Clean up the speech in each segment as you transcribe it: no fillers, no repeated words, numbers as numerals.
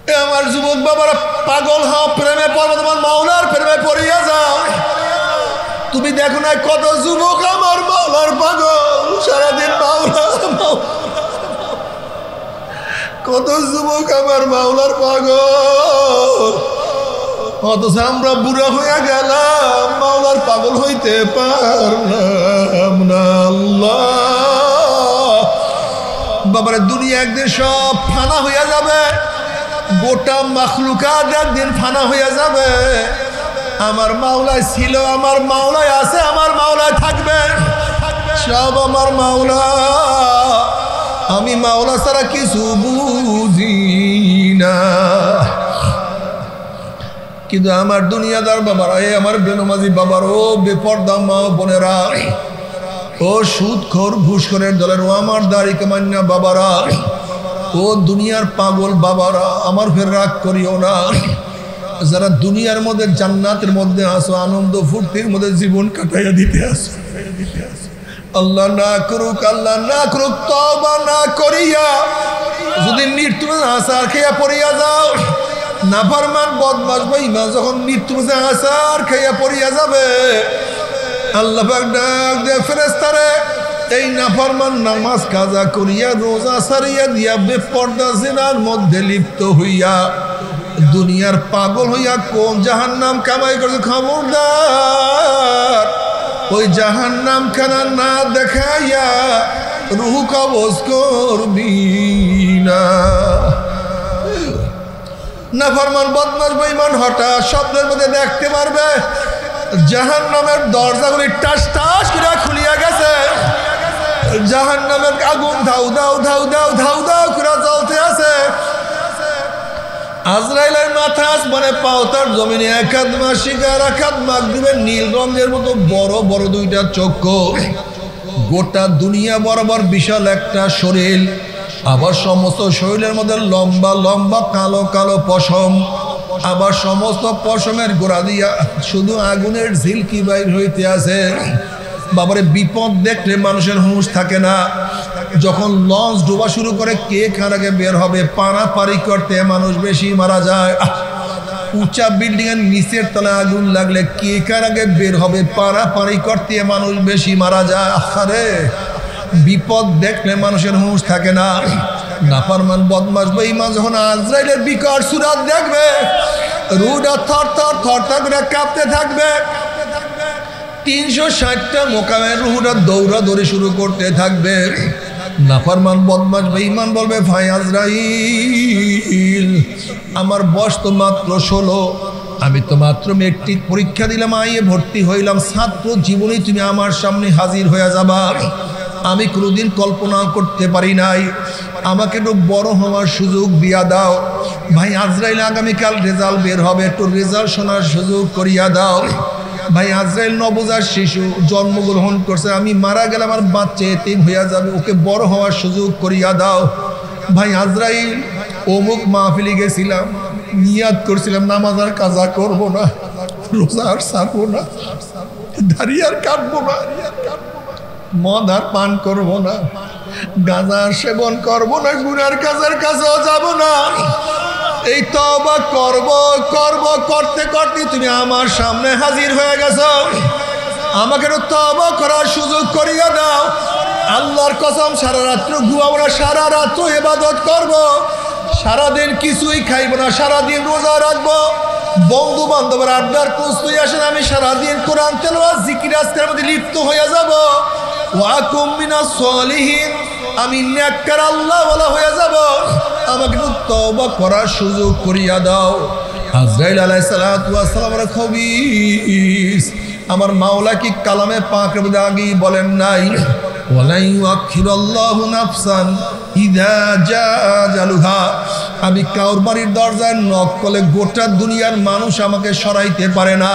আমার যুবক বাবারা, পাগল হও, প্রেমে পড়ো, তোমার মাওলার প্রেমে পড়িয়া যাও। তুমি দেখো না কত যুবক আমার মাওলার পাগল, সারাদিন মাওলা, কত যুবক আমার মাওলার পাগল, অথচ আমরা বুড়া হইয়া গেলাম, মাওলার পাগল হইতে পারলাম না। আল্লাহ বাবারে, দুনিয়া একদিন সব ফানা হইয়া যাবে, গোটা মাখলুকাত একদিন ফানা হইয়া যাবে। আমার মাওলায় ছিল, আমার মাওলায় আছে, আমার মাওলায় থাকবে, সব আমার মাওলা। আমি মাওলা ছাড়া কিছু বুঝি না। কিন্তু আমার দুনিয়াদার বাবারা, আমার বেনমাজি বাবার, ও বেপরদা মা বোনেরা, ও সুদখোর ঘুষখোরের দলের, ও আমার দাড়ি কামান্না বাবারা, ও দুনিয়ার পাগল বাবারা, আমার ফের রাগ করিও না। যারা দুনিয়ার মধ্যে জান্নাতের মধ্যে আসো, আনন্দ ফুর্তির মধ্যে জীবন কাটাইয়া দিতে আসো, আল্লাহ না করুক, আল্লাহ না করুক, তওবা না করিয়া যদি মৃত্যু আসার খেয়া পড়িয়া যাও, নাফরমান বদমাশ বেঈমান যখন মৃত্যু আসার খেয়া পড়িয়া যাবে, আল্লাহ পাক ডাক দেয় ফেরেশতারে, এই নাফরমান নামাজ কাজা করিয়া রোজা সারিয়া দিয়া বেপরদা জিনার মধ্যে লিপ্ত হইয়া দুনিয়ার পাগল হইয়া কোন জাহান্নাম কামাই করছে, খবরদার ওই জাহান্নাম খানা না দেখাইয়া রুহ কবজ করবি না। নাফরমান বদমাশ বেঈমান হঠাৎ স্বপ্নের মধ্যে দেখতে পারবে জাহান্নামের দরজাগুলি টাস টাস করে খুলিয়া গেছে, জাহান্নামের আগুন ধাউ ধাউ ধাউ ধাউ ধাউ ধাউ করে জ্বলতে আছে। আজরাইলের মাথা আসমানে, পাও তার জমিনে, এক হাত মাসিকা আর এক হাত মাগরিবের নীল রঙের মতো বড় বড় দুইটা চক্ষু, গোটা দুনিয়া বরাবর বিশাল একটা শরীর, আবার সমস্ত শরীরের মধ্যে লম্বা লম্বা কালো কালো পশম, আবার সমস্ত পশমের গোড়া দিয়া শুধু আগুনের ঝিলকি বাইর হইতে আছে। বাবারে, বিপদ দেখলে মানুষের হুঁশ থাকে না। যখন লঞ্চ ডোবা শুরু করে, কে কার আগে বের হবে, পারাপারি করতে মানুষ বেশি মারা যায়। উঁচা বিল্ডিং এর নিচের তলায় আগুন লাগলে কে কার আগে বের হবে, পারাপারি করতে মানুষ বেশি মারা যায়। আরে বিপদ দেখলে মানুষের হুঁশ থাকে না। নাফরমান বদমাশ বেঈমান যখন আজরাইলের বিকট সুরাত দেখবে, রুহটা থর থর থর থর করে কাঁপতে থাকবে। 360টা মোকামের রুহটা দৌড়াদৌড়ি শুরু করতে থাকবে। নাফরমান বদমাশ বেঈমান বলবে, ভাই আজরাইল, আমার বয়স তো মাত্র 16, আমি তো মাত্র মেট্রিক পরীক্ষা দিলাম, আইয়ে ভর্তি হইলাম, ছাত্র জীবনেই তুমি আমার সামনে হাজির হয়ে যাবা। আমি কোনোদিন কল্পনা করতে পারি নাই, আমাকে একটু বড় হওয়ার সুযোগ দিয়া দাও। ভাই আজরাইল, আগামীকাল রেজাল্ট বের হবে, একটু রেজাল্ট শোনার সুযোগ করিয়া দাও। ভাই আজরাইল নবজাত শিশু, জন্মগ্রহণ করছে, আমি মারা গেলে আমার বাচ্চা এতিম হইয়া যাবে, ওকে বড় হওয়ার সুযোগ করিয়া দাও। ভাই আজরাইল, অমুক মাহফিলে গেছিলাম, নিয়াত করছিলাম নামাজ আর কাজা করবো না, রোজা আর ছাড়বো না, দাড়ি আর কাটবো না, মদ আর পান করবো না, গাঁজা সেবন করবো না, গুনার কাজের কাছেও যাবো না। এই তওবা করব করব করতে করতে তুমি আমার সামনে হাজির হয়ে গেছো, আমাকে তওবা করার সুযোগ করিয়া দাও। আল্লাহর কসম, সারা রাত্র ঘুমাবো না, সারা রাত্র ইবাদত করব, সারাদিন কিছুই খাইবো না, সারাদিন রোজা রাখবো, বন্ধু বান্ধবের আড্ডার কুস্তুই আসেন, আমি সারাদিন কোরআন তেলাওয়াত জিকির আজকারের মধ্যে লিপ্ত হয়ে যাব। ওয়াকুম মিনাস সালিহিন, আমি নেককার আল্লাহওয়ালা হয়ে যাব, আমাকে একটু তওবা করার সুযোগ করিয়া দাও। আজরাইল আলাইহিস সালাতু ওয়াস সালামের খবীস আমার মাওলা কি কালামে পাকের মধ্যে আগেই বলেন নাই, ওয়ালা ইউআখিরুল্লাহু নাফসান ইযা জাআ আজালুহা, আমি কাউর বাড়ির দরজায় নক করলে গোটা দুনিয়ার মানুষ আমাকে সরাইতে পারে না,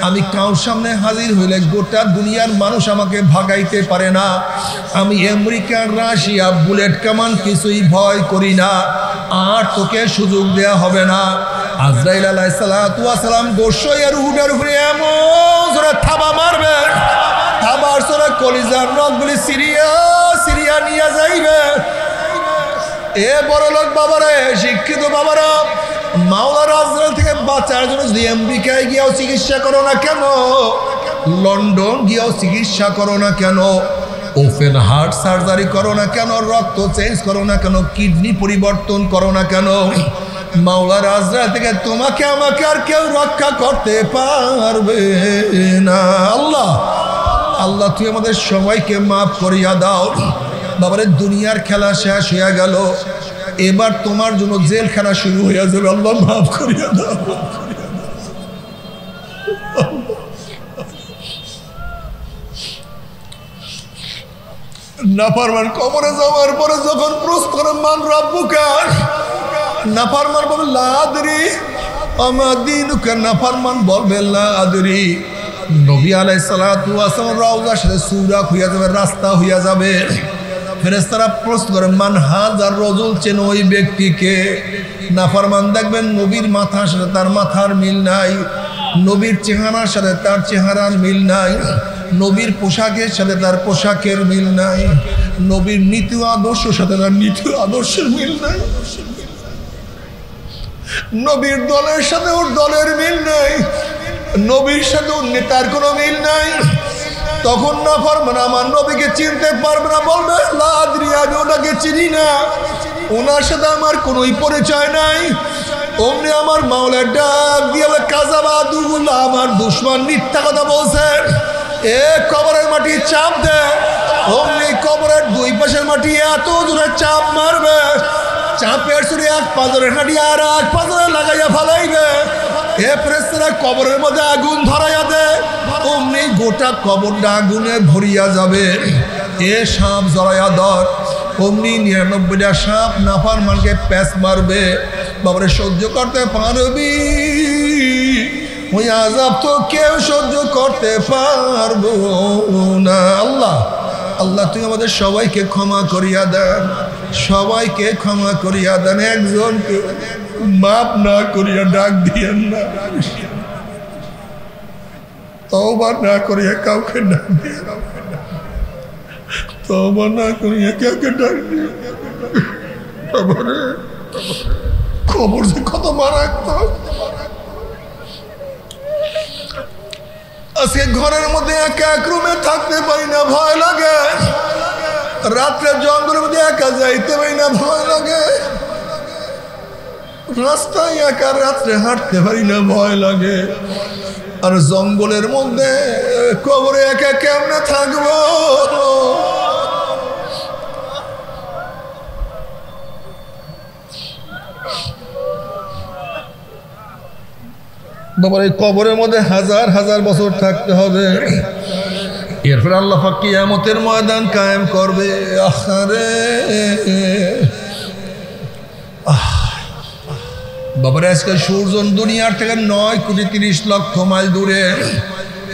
আমি কাউর সামনে হাজির হইলে গোটা দুনিয়ার মানুষ আমাকে ভাগাইতে পারে না, আমি আমেরিকা রাশিয়া বুলেট কামান কিছুই ভয় করি না, আর তোকে সুযোগ দেয়া হবে না। আজরাইল আলাইহিস সালাতু ওয়াস সালাম গোশয়ের রুহুটার উপরে এমন জোরে থাবা মারবে, থাবার জোরে কলিজার রগগুলি সিরিয়া সিরিয়া নিয়ে যাইবে। এ বড় লোক বাবারা, শিক্ষিত বাবারা, মাওলানা আজরাইল থেকে বাঁচার জন্য যদি আমেরিকায় গিয়েও চিকিৎসা করো না কেন, লন্ডন গিয়েও চিকিৎসা করো না কেন, ওপেন হার্ট সার্জারি করো না কেন, রক্ত চেঞ্জ করো না কেন, কিডনি পরিবর্তন করো না কেন, মাওলানা আজরাইল থেকে তোমাকে আমাকে আর কেউ রক্ষা করতে পারবে না। আল্লাহ আল্লাহ তুই আমাদের সবাইকে মাফ করিয়া দাও। বাবারে দুনিয়ার খেলা শেষ হয়ে গেল, এবার তোমার জন্য জেলখানা শুরু হয়ে যাবে। আল্লাহ মাফ করিয়া দাও। নাফরমান কবরে যাওয়ার পরে যখন প্রশ্ন করে মান রাব্বুকা, নাফরমান বলবে লা আদরি আমা দীনুকা, নাফরমান বলবে লা আদরি। নবী আলাইহিস সালাতু ওয়াস সালাম রওজার সাথে সূরা হইয়া যাবে, রাস্তা হইয়া যাবে। ফেরেশতারা প্রশ্ন করে মান হাজার রজুল, চেন ওই ব্যক্তিকে। নাফরমান দেখবেন নবীর মাথার সাথে তার মাথার মিল নাই, নবীর চেহারার সাথে তার চেহারার মিল নাই, নবীর পোশাকের সাথে তার পোশাকের মিল নাই, নবীর নীতি আদর্শের সাথে তার নীতি আদর্শের মিল নাই, নবীর দলের সাথে ওর দলের মিল নাই, নবীর সাথে ওর নেতার কোনো মিল নাই। তখন নাফরমান আমার নবীকে চিনতে পারবে না, বলবে লা আদরি, আমি ওনাকে চিনি না, ওনার সাথে আমার কোনোই পরিচয় নাই। অমনি আমার মাওলার ডাক দিয়ে কাযাবা দুগুলা, আমার দুশমন মিথ্যা কথা বলছে, এ কবরের মাটি চাপ দে। অমনি কবরের দুই পাশের মাটি এত জোরে চাপ মারবে, চাপের সুরে এক পাজরের হাঁটি আর এক পাজরে লাগাইয়া ফালাইবে। এ ফেরেশতারা কবরের মধ্যে আগুন ধরাইয়া দে, অমনি গোটা কবরটা আগুনে ভরিয়া যাবে। এ সাপ জড়াইয়া ধর, অমনি 99টা সাপ নাফরমানকে প্যাঁচ মারবে। বাবারে সহ্য করতে পারবি? ওই আযাব তো কেউ সহ্য করতে পারবো না। আল্লাহ আল্লাহ তুই আমাদের সবাইকে ক্ষমা করিয়া দেন, সবাইকে ক্ষমা করিয়া দেন, একজনকে মাপ না করিয়া ডাক দিয়েন না, তওবা না করিয়া কাউকে ডাক দিয়ে, তওবা না করিয়া কাউকে ডাক দিয়ে। খবর যে কত মারাত্মক। আজকে ঘরের মধ্যে একা এক রুমে থাকতে পারি না, ভয় লাগে। রাত্রে জঙ্গলের মধ্যে একা যাইতে পারি না, ভয় লাগে। রাস্তায় একা রাত্রে হাঁটতে পারি না, ভয় লাগে। আর জঙ্গলের মধ্যে কবরে একা কেমনে থাকবো? বাবার এই কবরের মধ্যে হাজার হাজার বছর থাকতে হবে। এরপর আল্লাহ পাক কিয়ামতের ময়দান কায়েম করবে। আহারে বাবার আজকে সূর্য দুনিয়ার থেকে 9,30,00,000 মাইল দূরে।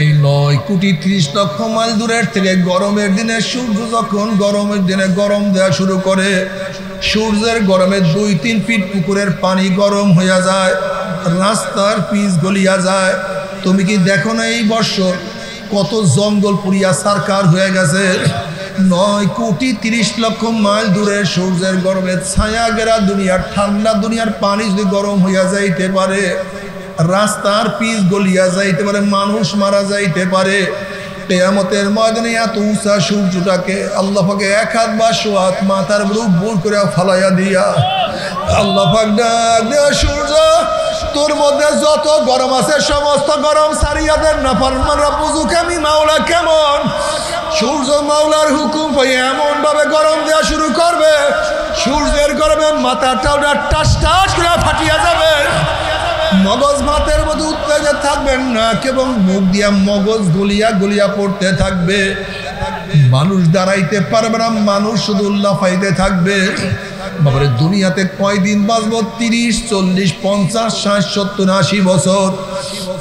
এই 9,30,00,000 মাইল দূরের থেকে গরমের দিনে সূর্য যখন গরমের দিনে গরম দেওয়া শুরু করে, সূর্যের গরমে 2-3 ফিট পুকুরের পানি গরম হইয়া যায়, রাস্তার পিচ গলিয়া যায়। তুমি কি দেখো না এই বছর কত জঙ্গল পুড়িয়া সারকার হয়ে গেছে? 9,30,00,000 মাইল দূরে সূর্যের গরমে ছায়া গেরা দুনিয়ার ঠান্ডা দুনিয়ার পানি যদি গরম হইয়া যাইতে পারে, রাস্তার পিচ গলিয়া যাইতে পারে, মানুষ মারা যাইতে পারে, কিয়ামতের ময়দানে এত উঁচা সূর্যটাকে আল্লাহ পাকে 1 হাত বা 100 হাত মাথার বুর করে ফালাইয়া দিয়া আল্লাহ পাক ডাক দেয়া, সূর্য তোর মধ্যে যত গরম আছে সমস্ত গরম সারিয়া দেন। নাফরমানরা বুঝুক আমি মাওলা কেমন। সূর্য মাওলার হুকুম পেয়ে এমন ভাবে গরম দেওয়া শুরু করবে, সূর্যের গরমে মাথাটা টাস টাস করে ফাটিয়া যাবে। মগজ মাথার মধ্যে উত্তেজে থাকবেন না, এবং মুখ দিয়া মগজ গলিয়া গলিয়া পড়তে থাকবে। মানুষ দাঁড়াইতে পারবে না, মানুষ শুধু লাফাইতে থাকবে। বাবারে দুনিয়াতে কয়দিন বাঁচবো? 30, 40, 50, 60, 70, 80 বছর।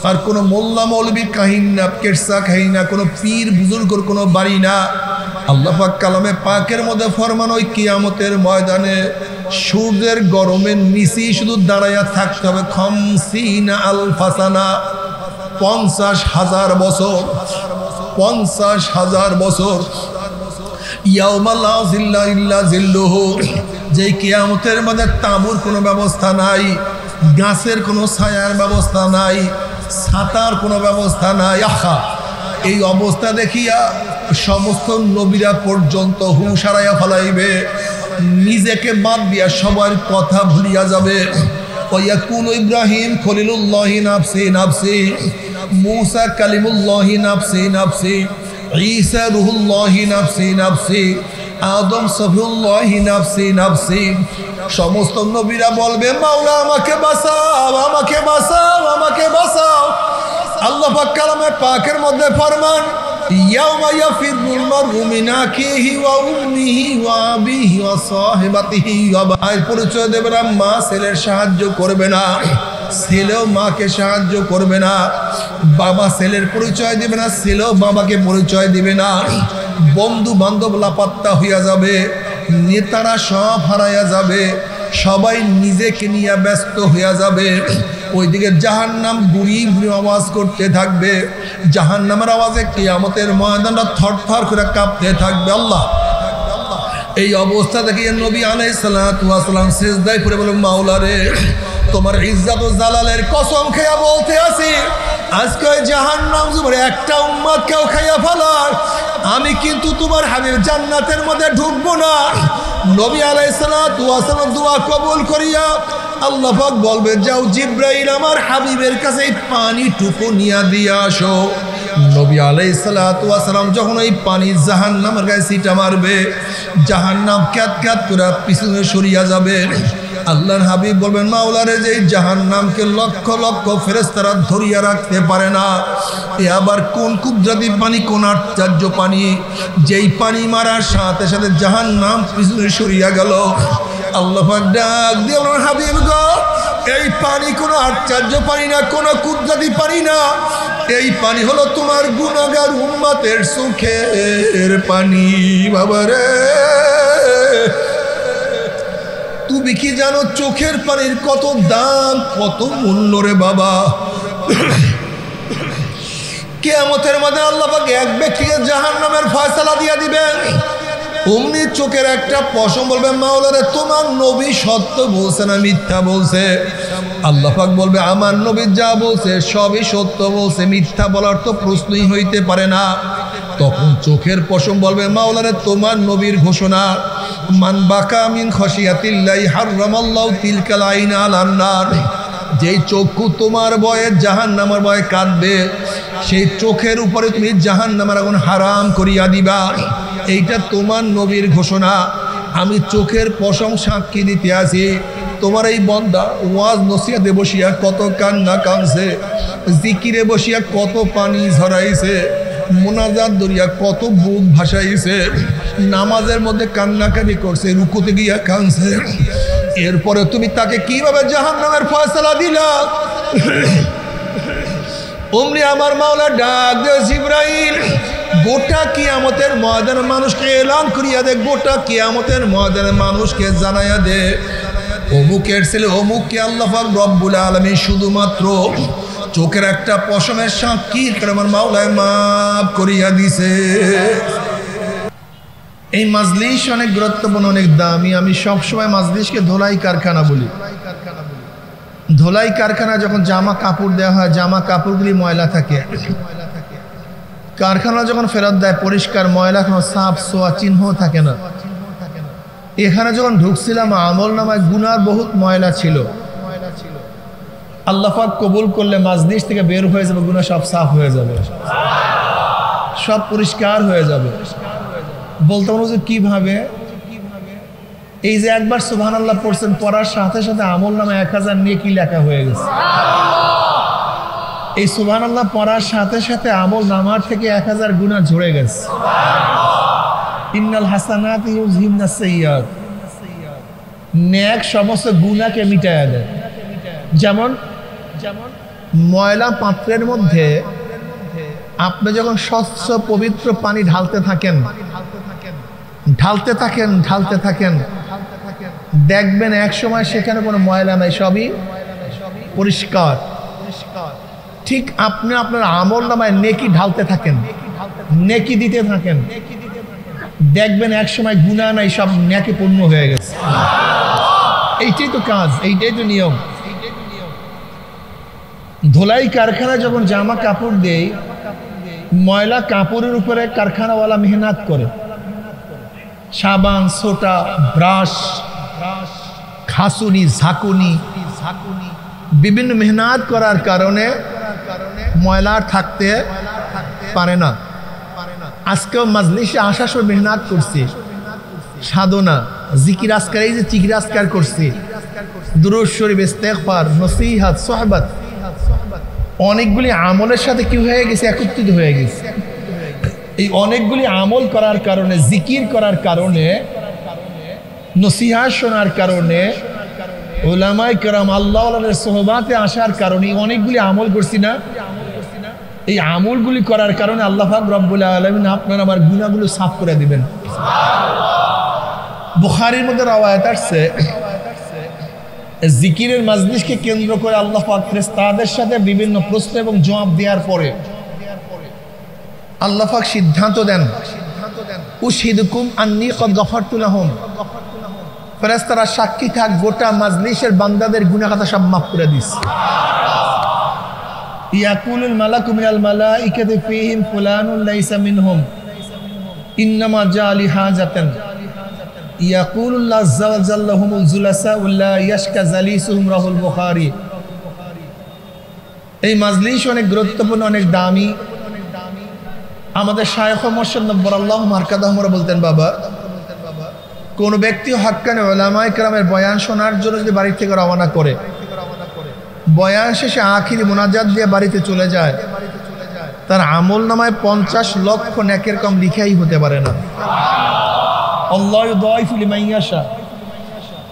আর কোনো মোল্লা মৌলবীর কাহিনী না, কেসা কাহিনী না, কোনো পীর বুজুর্গর কোনো বাড়ি না। আল্লাহ পাক কালামে পাকের মধ্যে ফরমান, ওই কিয়ামতের ময়দানে সূর্যের গরমের নিচেই শুধু দাঁড়াইয়া থাকতে হবে 50 আলফা সানা, 50,000 বছর, 50,000 বছর। ইয়াউমা লা জিল্লা ইল্লা জিল্লুহু, যেই কিয়ামতের মধ্যে তাঁবুর কোনো ব্যবস্থা নাই, গাছের কোনো ছায়ার ব্যবস্থা নাই, ছাতার কোনো ব্যবস্থা নাই। আহা, এই অবস্থা দেখিয়া সমস্ত নবীরা পর্যন্ত হুঁশ হারাইয়া ফেলাইবে, নিজেকে বাদ দিয়া সবার কথা ভুলিয়া যাবে। ওয়াকুল ইব্রাহিম খলিলুল্লাহি নাফসি নাফসি, মূসা কালিমুল্লাহি নাফসি নাফসি, ঈসা রূহুল্লাহি নাফসি নাফসি, আদম সফিউল্লাহি নাফসি নাফসি। সমস্ত নবীরা বলবে মাওলা আমাকে বাঁচাও, আমাকে বাঁচাও, আমাকে বাঁচাও। আল্লাহ পাক কালামে পাকের মধ্যে ফরমান ইয়াউমা ইয়াফিরুল মারউ মিন আখিহি ওয়া উম্মিহি ওয়া আবিহি ওয়া সাহিবাতিহি ওয়া ভাইয়ের পরিচয় দেবে না, মা ছেলের সাহায্য করবে না, ছেলেও মাকে সাহায্য করবে না, বাবা ছেলের পরিচয় দিবে না, ছেলেও বাবাকে পরিচয় দিবে না, বন্ধু বান্ধব লাপাত্তা হইয়া যাবে, নেতারা সব হারাইয়া যাবে, সবাই নিজেকে নিয়ে ব্যস্ত হইয়া যাবে। ওইদিকে জাহান্নাম বুড়ি বুড়ি আওয়াজ করতে থাকবে, জাহান্নামের আওয়াজে কিয়ামতের ময়দানটা থরথর করে কাঁপতে থাকবে। আল্লাহ, এই অবস্থা দেখে নবী আলাইহিস সালাতু ওয়াস সালাম সিজদায় পড়ে বলেন মাওলা রে, তোমার ইজ্জত ও জালালের কসম খেয়া বলতে আছি, আজকে জাহান্নাম জুবরে একটা উম্মত কেউ খাইয়া ফেলার, আমি কিন্তু তোমার হাবিব জান্নাতের মধ্যে ঢুকবো না। নবী আলাইহিস সালাতু ওয়াস সালাম দোয়া কবুল করিয়া আল্লাহ পাক বলবে যাও জিব্রাইল আমার হাবিবের কাছে পানিটুকু নিয়ে দিয়ে আসো। নবী আলাইহিস সালাতু ওয়াস সালাম যখন এই পানি জাহান্নামের গায়ে ছিটা মারবে, জাহান্নাম ক্যাত ক্যাত করে পিছনে সরিয়া যাবে। আল্লাহর হাবিব বলবেন মাওলা রে, যে জাহান্নামকে লক্ষ লক্ষ ফেরেশতারা ধরিয়া রাখতে পারে না, এ আবার কোন কুদরতি পানি, কোন আশ্চর্য পানি, যেই পানি মারার সাথে সাথে জাহান্নাম পিছনে সরিয়া গেল। আল্লাহ পাক ডাক দিয়ে বললেন হাবিব গো, এই পানি কোনো আশ্চর্য পানি না, কোনো কুদরতি পানি না, এই পানি হলো তোমার গুনাহগার উম্মতের সুখের পানি। বাবারে, তুমি কি জানো চোখের পানির কত দাম, কত মূল্য রে বাবা। কিয়ামতের মধ্যে আল্লাহ পাক এক ব্যক্তিকে জাহান্নামের ফয়সালা দিয়ে দিবেন। অমনি চোখের একটা পশম বলবে মাওলা রে, তোমার নবী সত্য বলছে না মিথ্যা বলছে? আল্লাহ পাক বলবে আমার নবী যা বলছে সবই সত্য বলছে, মিথ্যা বলার তো প্রশ্নই হইতে পারে না। তখন চোখের পশম বলবে মাওলা রে, তোমার নবীর ঘোষণা, মান বাকা মিন খশিয়াতিল্লাহি হারামাল্লাহু তিলকাল আইনা আলান নার, যেই চক্ষু তোমার ভয়ে জাহান্নামের ভয়ে কাঁদবে, সেই চোখের উপরে তুমি জাহান্নামের আগুন হারাম করিয়া দিবা। এইটা তোমার নবীর ঘোষণা। আমি চোখের পশম সাক্ষী দিতে আছি, তোমার এই বন্দা ওয়াজ নসিহাতে বসিয়া কত কান্না কাঁদছে, জিকিরে বসিয়া কত পানি ঝরাইছে, মোনাজাত দরিয়া কত বুক ভাসাইছে, নামাজের মধ্যে কান্নাকানি করছে, রুকুতে গিয়া কাঁদছে, এরপরে তুমি তাকে কিভাবে জাহান্নামের ফয়সালা দিলা? অমনি আমার মাওলা ডাক দে জিবরাইল, গোটা কিয়ামতের ময়দানে মানুষকে এলান করিয়া দে, গোটা কিয়ামতের ময়দানে মানুষকে জানাইয়া দে, অমুকের ছেলে অমুককে আল্লাহ পাক রব্বুল আলামিন শুধুমাত্র চোখের একটা পশমের সাক্ষী করে আমার মাওলায় মাফ করিয়া দিছে। এই মাজলিস অনেক গুরুত্বপূর্ণ, অনেক দামি। আমি সবসময় মাজলিসকে ধোলাই কারখানা বলি। ধোলাই কারখানা যখন জামা কাপড় দেওয়া হয়, জামা কাপড়গুলি ময়লা থাকে, কারখানা যখন ফেরত দেয় পরিষ্কার, ময়লা কোনো সাপ সোয়া চিহ্ন থাকে না। এখানে যখন ঢুকছিলাম আমল নামায় গুনার বহুত ময়লা ছিল, আল্লাহ পাক কবুল করলে মাজলিস থেকে বের হয়ে যাবে, গুনাহ সব সাফ হয়ে যাবে, সব পরিষ্কার হয়ে যাবে। বলতে পারবো যে কিভাবে? এই যে একবার সুবহানাল্লাহ পড়ছেন, পড়ার সাথে সাথে আমল নামে 1000 নেকি লেখা হয়ে গেছে। এই সুবহানাল্লাহ পড়ার সাথে সাথে আমল নামার থেকে 1000 গুনাহ ঝরে গেছে। ইন্নাল হাসানাতি ইউযহিবনাস সাইয়্যাত, নেক সমস্ত গুনাহকে মিটায়া দেয়। যেমন ময়লা পাত্রের মধ্যে আপনি যখন স্বচ্ছ পবিত্র পানি ঢালতে থাকেন, দেখবেন এক সময় সেখানে কোনো ময়লা নাই, সবই পরিষ্কার। ঠিক আপনি আপনার আমল নামায় নেকি ঢালতে থাকেন, নেকি দিতে থাকেন, দেখবেন এক সময় গুনাহ নাই, সব নেকে পূর্ণ হয়ে গেছে। এইটাই তো কাজ, এইটাই তো নিয়ম। ধোলাই কারখানা যখন জামা কাপড় দেয়, ময়লা কাপড়ের উপরে কারখানাওয়ালা মেহনত করে, সাবান, সোটা, ব্রাশ, খাসুনি, ঝাঁকুনি, বিভিন্ন মেহনত করার কারণে ময়লা থাকতে পারে না। আজকেও মাজলিসে আসার সময় মেহনত করছি, সাধনা, জিকির আজকার, এই যে জিকির আজকার করছি, দুরূদ শরীফ, ইস্তেগফার, নসিহত, সোহবত, অনেকগুলি আমলের সাথে কি হয়ে গেছে, একত্রিত হয়ে গেছে। এই অনেকগুলি আমল করার কারণে, জিকির করার কারণে, নসিহত শোনার কারণে, উলামায়ে কেরাম আল্লাহ ওয়ালাদের সোহবাতে আসার কারণে অনেকগুলি আমল করছি না? এই আমলগুলি করার কারণে আল্লাহ পাক রব্বুল আলামিন আপনার আমার গুনাহগুলো সাফ করে দিবেন। বুখারীর মধ্যে রওয়ায়াত আসছে, জিকিরের মাজলিসকে কেন্দ্র করে আল্লাহ পাক ফেরেশতাদের সাথে বিভিন্ন প্রশ্ন এবং জবাব দেওয়ার পরে আল্লাহ পাক সিদ্ধান্ত দেন, উশহিদুকুম আন্নী কদ গফারতু লাহুম, ফেরেশতারা সাক্ষী থাক, গোটা মাজলিসের বান্দাদের গুনাহ খাতা সব মাফ করে দিস। ইয়াকুলুল মালাকু মিনাল মালাইকাতি ফীহিম ফুলানুন লাইসা মিনহুম ইন্নামা জাআ লিহাজাতান ইয়াকুলুল্লাহ আযজা ওয়া জাল্লা হুমুল জুলাসা ওয়াল্লা ইয়াশকা জালিসুহুম, রাহুল বুখারী। এই মাজলিস অনেক গুরুত্বপূর্ণ, অনেক দামি। আমাদের শায়খ মুর্শিদ নব্বরাল্লাহু মারকাদাহুরা বলতেন, বাবা, কোন ব্যক্তি হাক্কানে উলামায়ে কেরামের বয়ান শোনার জন্য যদি বাড়ি থেকে রওনা করে, বয়ান শেষে আখিরি মুনাজাত দিয়ে বাড়িতে চলে যায়, তার আমল নামায় 50 লক্ষ নেকের কম লিখাই হতে পারে না। আল্লাহ ইউদাইফু লিমান ইয়াশা,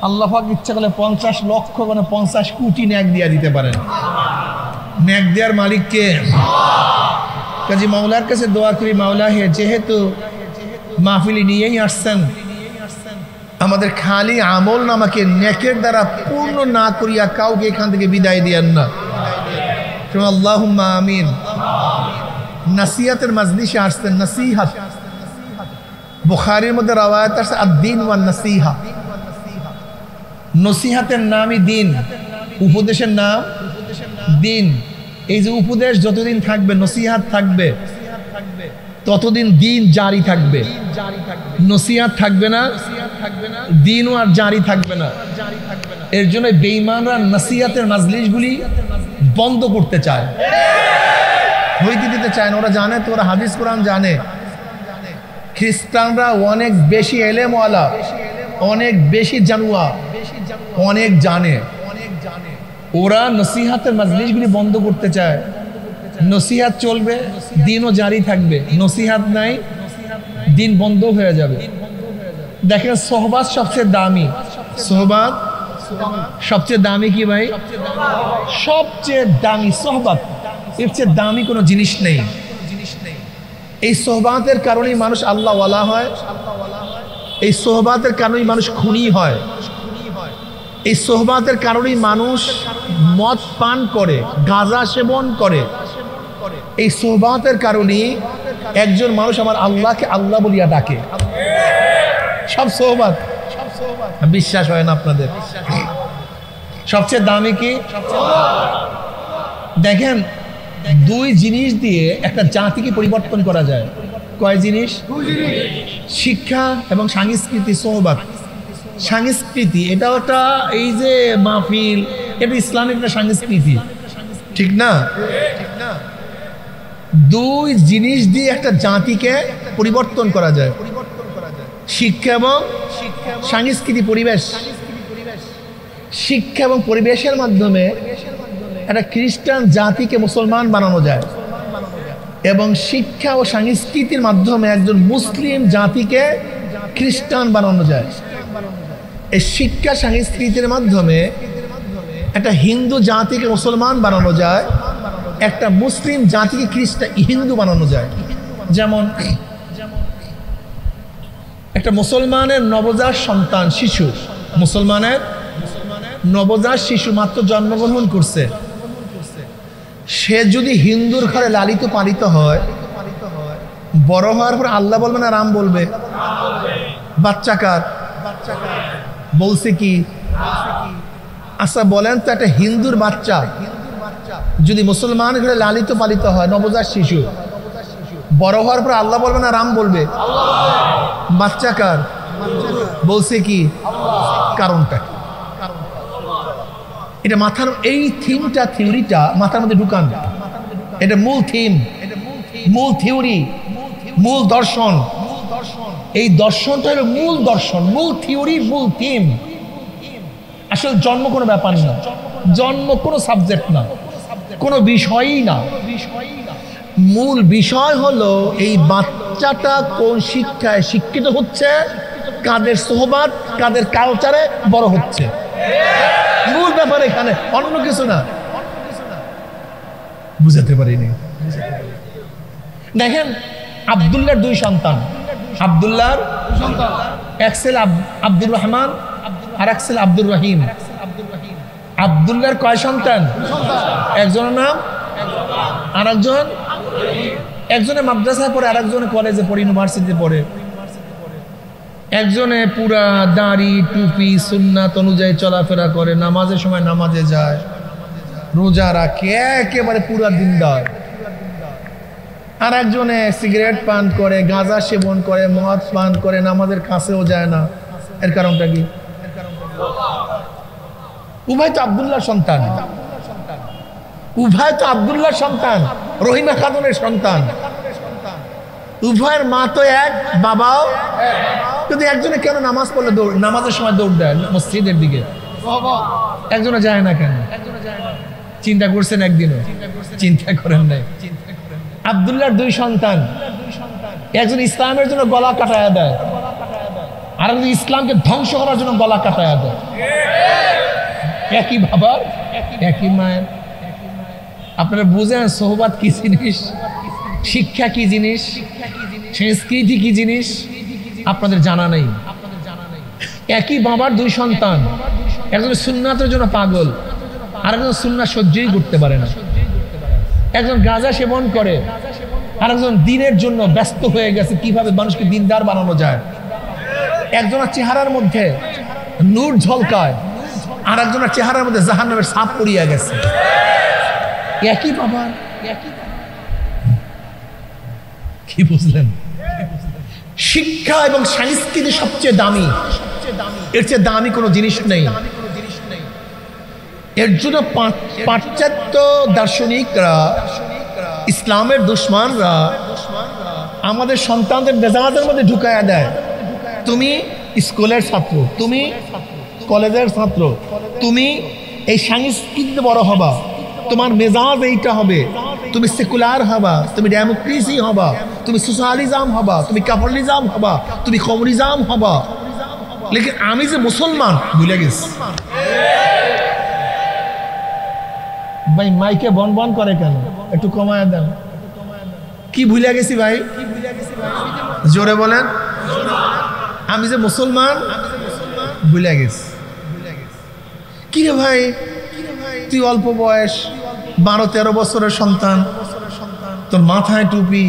আল্লাহ পাক ইচ্ছা করলে 50 লক্ষ মানে 50 কোটি নেক দিয়ে দিতে পারেন। নেক দেওয়ার মালিক কে? কাজী মাওলার কাছে দোয়া করি, মাওলা হে, যেহেতু মাহফিলি নিয়েই আসছেন, আমাদের খালি আমল নামাকে নেকের দ্বারা পূর্ণ না করিয়া কাউকে এখান থেকে বিদায় দিয়েন না। আল্লাহুম্মা আমিন। নাসিহাতের মাজলিসে আসছেন, নসিহত, বুখারীর মধ্যে রওয়ায়াত আছে আদ-দীন ওয়ান নাসিহা, নসিহতের নামই দিন, উপদেশের নাম দিন। এই যে উপদেশ যতদিন থাকবে, নসিহত থাকবে, ততদিন দিন জারি থাকবে। নসিহত থাকবে না, দিনও আর জারি থাকবে না। এর জন্য বেঈমানরা নসিহতের মাজলিসগুলি বন্ধ করতে চায়, হইতে দিতে চায় না। ওরা জানে তো, ওরা হাদিস কোরআন জানে। খ্রিস্টানরা অনেক বেশি এলেমওয়ালা, অনেক বেশি জানুয়া, অনেক জানে। ওরা নসিহতের মাজলিসগুলি বন্ধ করতে চায়। নসিহত চলবে, দিনও জারি থাকবে। নসিহত নাই, দিন বন্ধ হয়ে যাবে। দেখেন, সোহবাত সবচেয়ে দামি। সোহবাত সবচেয়ে দামি কি ভাই? সবচেয়ে দামি সোহবাত, এর চেয়ে দামি কোনো জিনিস নেই। এই সোহবাতের কারণেই মানুষ আল্লাহ ওয়ালা হয়, এই সোহবাতের কারণেই মানুষ খুনি হয়, এই সোহবাতের কারণেই মানুষ মদ পান করে, গাঁজা সেবন করে। এই সোহবাতের কারণেই একজন মানুষ আমার আল্লাহকে আল্লাহ বলিয়া ডাকে। সব সোহবাত। বিশ্বাস হয় না আপনাদের? সবচেয়ে দামি কি? দেখেন, দুই জিনিস দিয়ে একটা জাতিকে পরিবর্তন করা যায়। কয় জিনিস? শিক্ষা এবং সংস্কৃতি। সোহবাত, সংস্কৃতি, এটা ওটা, এই যে মাহফিল, এটা ইসলামিক একটা সংস্কৃতি, ঠিক না? দুই জিনিস দিয়ে একটা জাতিকে পরিবর্তন করা যায়, শিক্ষা এবং সংস্কৃতি, পরিবেশ। শিক্ষা এবং পরিবেশের মাধ্যমে একটা খ্রিস্টান জাতিকে মুসলমান বানানো যায়, এবং শিক্ষা ও সংস্কৃতির মাধ্যমে একজন মুসলিম জাতিকে খ্রিস্টান বানানো যায়। এই শিক্ষা সংস্কৃতির মাধ্যমে একটা হিন্দু জাতিকে মুসলমান বানানো যায়, একটা মুসলিম জাতিকে হিন্দু বানানো যায়। যেমন একটা মুসলমানের নবজাত সন্তান, শিশু, মুসলমানের নবজাত শিশু মাত্র জন্মগ্রহণ করছে, সে যদি হিন্দুর ঘরে লালিত পালিত হয়, বড় হওয়ার পর আল্লাহ বলবে না রাম বলবে? বাচ্চা কার? বলছে কি? আচ্ছা বলেন তো, একটা হিন্দুর বাচ্চা যদি মুসলমান ঘরে লালিত পালিত হয়, নবজাত শিশু, বড় হওয়ার পর আল্লাহ বলবে না রাম বলবে? বাচ্চা কার? বলছে কি? কারণটা কি? এটা মাথার এই থিমটা, থিওরিটা মাথার মধ্যে ঢুকান। এটা মূল থিম, মূল থিওরি, মূল দর্শন। এই দর্শনটা হলো মূল দর্শন, মূল থিওরি, মূল থিম। আসলে জন্ম কোনো ব্যাপার না, জন্ম কোনো সাবজেক্ট না, কোনো বিষয়ই না। মূল বিষয় হলো এই বাচ্চাটা কোন শিক্ষায় শিক্ষিত হচ্ছে, কাদের সোহবাত, কাদের কালচারে বড় হচ্ছে। মূল ব্যাপার এখানে, অন্য কিছু না। বুঝাতে পারিনি। দেখেন আব্দুল্লাহর দুই সন্তান, আব্দুল্লাহর এক ছেলে আব্দুর রহমান আর এক ছেলে আব্দুর রহিম। আব্দুল্লাহর কয় সন্তান? একজনের নাম আর একজন, একজনে মাদ্রাসায় পড়ে আর একজনে কলেজে পড়ে, ইউনিভার্সিটিতে পড়ে। একজনে পুরা দাড়ি টুপি সুন্নাত অনুযায়ী চলাফেরা করে, নামাজের সময় নামাজে যায়, রোজা রাখে, একেবারে পুরা দিনদার। আর একজনে সিগারেট পান করে, গাঁজা সেবন করে, মদ পান করে, নামাজের কাছেও যায় না। এর কারণটা কি? উভয় তো আব্দুল্লাহর সন্তান, উভয় তো আব্দুল্লাহর সন্তান, রহিমা খাতুনের সন্তান। উভয়ের মা তো এক, বাবাও। যদি একজনে কেন নামাজ পড়লে নামাজের সময় দৌড় দেয় মসজিদের দিকে, একজনে যায় না কেন? চিন্তা করছেন একদিনও? চিন্তা করেন নাই। আব্দুল্লাহর দুই সন্তান, একজন ইসলামের জন্য গলা কাটায়া দেয়, আর একজন ইসলামকে ধ্বংস করার জন্য গলা কাটায়া দেয়। একই বাবার একই মায়ের। আপনারা বুঝেন সোহবাত কি জিনিস, শিক্ষা কি জিনিস, সংস্কৃতি কি জিনিস আপনাদের জানা নেই। একই বাবার দুই সন্তান, একজন সুন্নাতের জন্য পাগল, আর একজন সুন্নাত সহ্যই করতে পারে না। একজন গাঁজা সেবন করে, আর একজন দিনের জন্য ব্যস্ত হয়ে গেছে কিভাবে মানুষকে দিনদার বানানো যায়। একজনের চেহারার মধ্যে নূর ঝলকায়, আর একজনের চেহারার মধ্যে জাহান্নামের সাপ পড়িয়া গেছে। একই বাবা, কি বুঝলেন? শিক্ষা এবং সংস্কৃতি সবচেয়ে দামি, এর চেয়ে দামি কোনো জিনিস নেই। এর জন্য পাশ্চাত্য দার্শনিকরা, ইসলামের দুশ্মনরা আমাদের সন্তানদের মেজাজের মধ্যে ঢুকায়া দেয়, তুমি স্কুলের ছাত্র, তুমি কলেজের ছাত্র, তুমি এই সংস্কৃতিতে বড় হবা, তোমার মেজাজ এইটা হবে, তুমি সেকুলার হবা, তুমি ডেমোক্রেসি হবা, তুমি সোশ্যালিজম হবা, তুমি ক্যাপিটালিজম হবা, তুমি কমিউনিজম হবা। লেকিন আমি যে মুসলমান ভুলে গেছি। ভাই মাইকে বন বন করে কেন? একটু কমায় দেন। কি ভুলে গেছি ভাই? জোরে বলেন। আমি যে মুসলমান ভুলে গেছি। কি রে ভাই, তুই অল্প বয়স, 12-13 বছরের সন্তান, তোর মাথায় টুপি,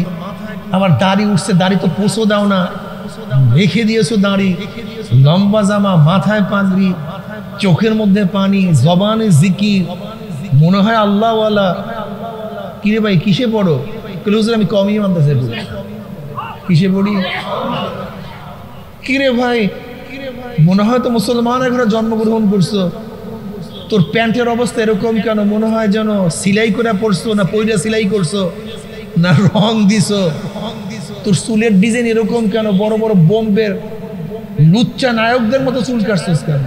আমার দাড়ি উঠছে, দাড়ি তো পোষো দাও না, রেখে দিয়েছো দাড়ি, লম্বা জামা, মাথায় পাগড়ি, চোখের মধ্যে পানি, জবানে জিকির, মনে হয় আল্লাহওয়ালা। কিরে ভাই কিসে পড়ো? আমি কমই মানতেছে। কিসে পড়ি? কিরে ভাই মনে হয় তো মুসলমানের ঘরে জন্মগ্রহণ করছো, তোর প্যান্টের অবস্থা এরকম কেন? মনে হয় যেন সিলাই করে পড়ছো, না পয়লা সিলাই করছো, না রং দিছো। তোর চুলের ডিজাইন এরকম কেন? বড় বড় বোম্বের লুচ্চা নায়কদের মতো চুল কাটছিস কেন?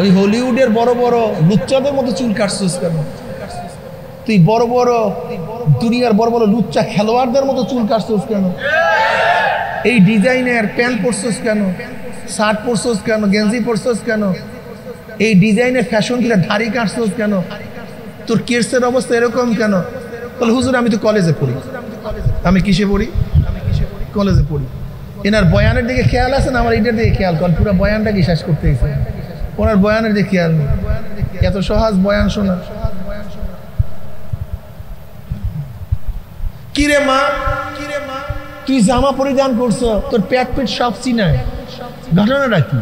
ওই হলিউডের বড় বড় লুচ্চাদের মতো চুল কাটছিস কেন? তুই বড় বড় দুনিয়ার বড় বড় লুচ্চা খেলোয়াড়দের মতো চুল কাটছিস কেন? এই ডিজাইনের প্যান্ট পরছিস কেন? শার্ট পরছিস কেন? গেঞ্জি পরছিস কেন? এই ডিজাইনের ফ্যাশন কিনা ধাড়ি কাটছিস কেন? তোর কেসের অবস্থা এরকম কেন? বলে হুজুর আমি তো কলেজে পড়ি। আমি কিসে পড়ি? কলেজে পড়ি। এনার বয়ানের দিকে খেয়াল আছে না? আমার এইটার দিকে খেয়াল করেন। পুরো বয়ানটা কি শেষ করতে গেছে, ওনার বয়ানের দিকে খেয়াল নেই। এত সহজ বয়ান শোনা। কিরে মা, তুই জামা পরিধান করছো, তোর পেট পেট সব চিনায়, ঘটনাটা কি?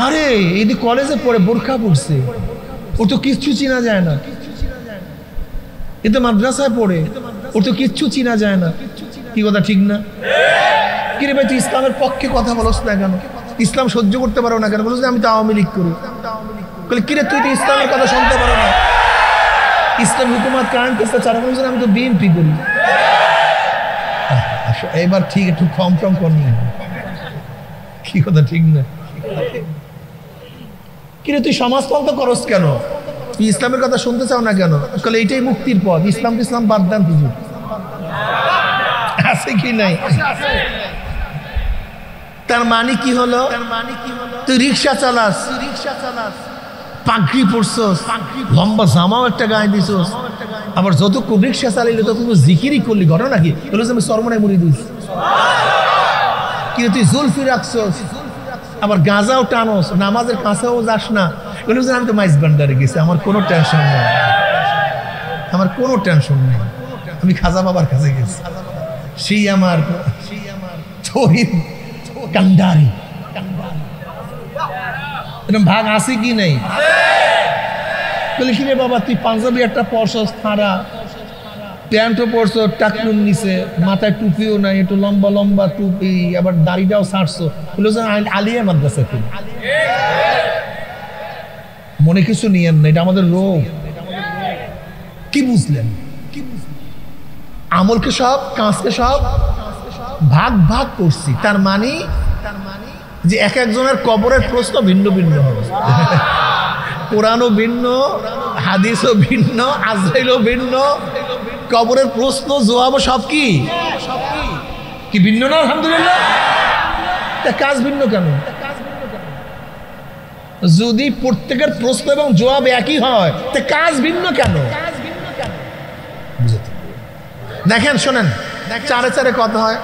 আরে এই কলেজে পড়ে বোরখা পড়ছে, ওর তো কিচ্ছু চিনা যায় না। এ তো মাদ্রাসায় পড়ে, ওর তো কিচ্ছু চিনা যায় না। কি কথা ঠিক না? কিরে ভাই, তুই ইসলামের পক্ষে কথা বলছ না কেন? ইসলাম সহ্য করতে পারো না কেন? বলছ আমি তো আওয়ামী লীগ করি। কিরে তুই তো ইসলামের কথা শুনতে পারো না, ইসলাম হুকুমত কায়েম করতে চার, বলছেন আমি তো বিএনপি করি। এবার ঠিক, একটু কম করি। কি কথা ঠিক না? কিরে তুই সমাজতন্ত্র করস কেন? তুই ইসলামের কথা শুনতে চাও না কেন? বলে এইটাই মুক্তির পথ, ইসলাম বাদ দেন। কিছু আছে কি নাই? তার মানে কি হলো? তুই রিক্সা চালাস, পাগড়ি পরছস, লম্বা জামাও একটা গায়ে দিছস, আবার যতক্ষণ রিক্সা চালাইলে ততক্ষণ জিকিরই করলি। ঘটনা কি? বলে আমি সরমনায় মুড়ি দিস। কিন্তু তুই জুলফি রাখছস, আবার গাঁজাও টানোস, নামাজের কাছেও যাস না। বলে আমি তো মাইজ ভান্ডারে গেছি, আমার কোনো টেনশন নেই, আমার কোনো টেনশন নেই, আমি খাজা বাবার কাছে গেছি, সেই আমার তহিদ কান্ডারি। এরকম ভাগ আছে কি নেই? বলে কি রে বাবা, তুই পাঞ্জাবি একটা পরছস, ফাড়া প্যান্টও পরছো, টাকলুন নিচে, মাথায় টুপিও নাই, একটু লম্বা লম্বা টুপি, আবার দাড়িটাও ছাড়ছো। বলে আলিয়া মাদ্রাসা। তুই মনে কিছু নিয়েন না, এটা আমাদের রোগ। কি বুঝলেন? আমলকে সব, কাজকে সব ভাগ করছি। তার মানে যে এক একজনের কবরের প্রশ্ন ভিন্ন ভিন্ন হবে। কোরআনও ভিন্ন, হাদিসও ভিন্ন, আজরাইলও ভিন্ন, কবরের প্রশ্ন জবাবও সব কি ভিন্ন না? আলহামদুলিল্লাহ। কাজ ভিন্ন কেন? যদি প্রত্যেকের প্রশ্ন এবং জবাব একই হয়, তা কাজ ভিন্ন কেন? দেখেন, শোনেন, চারে চারে কথা হয়,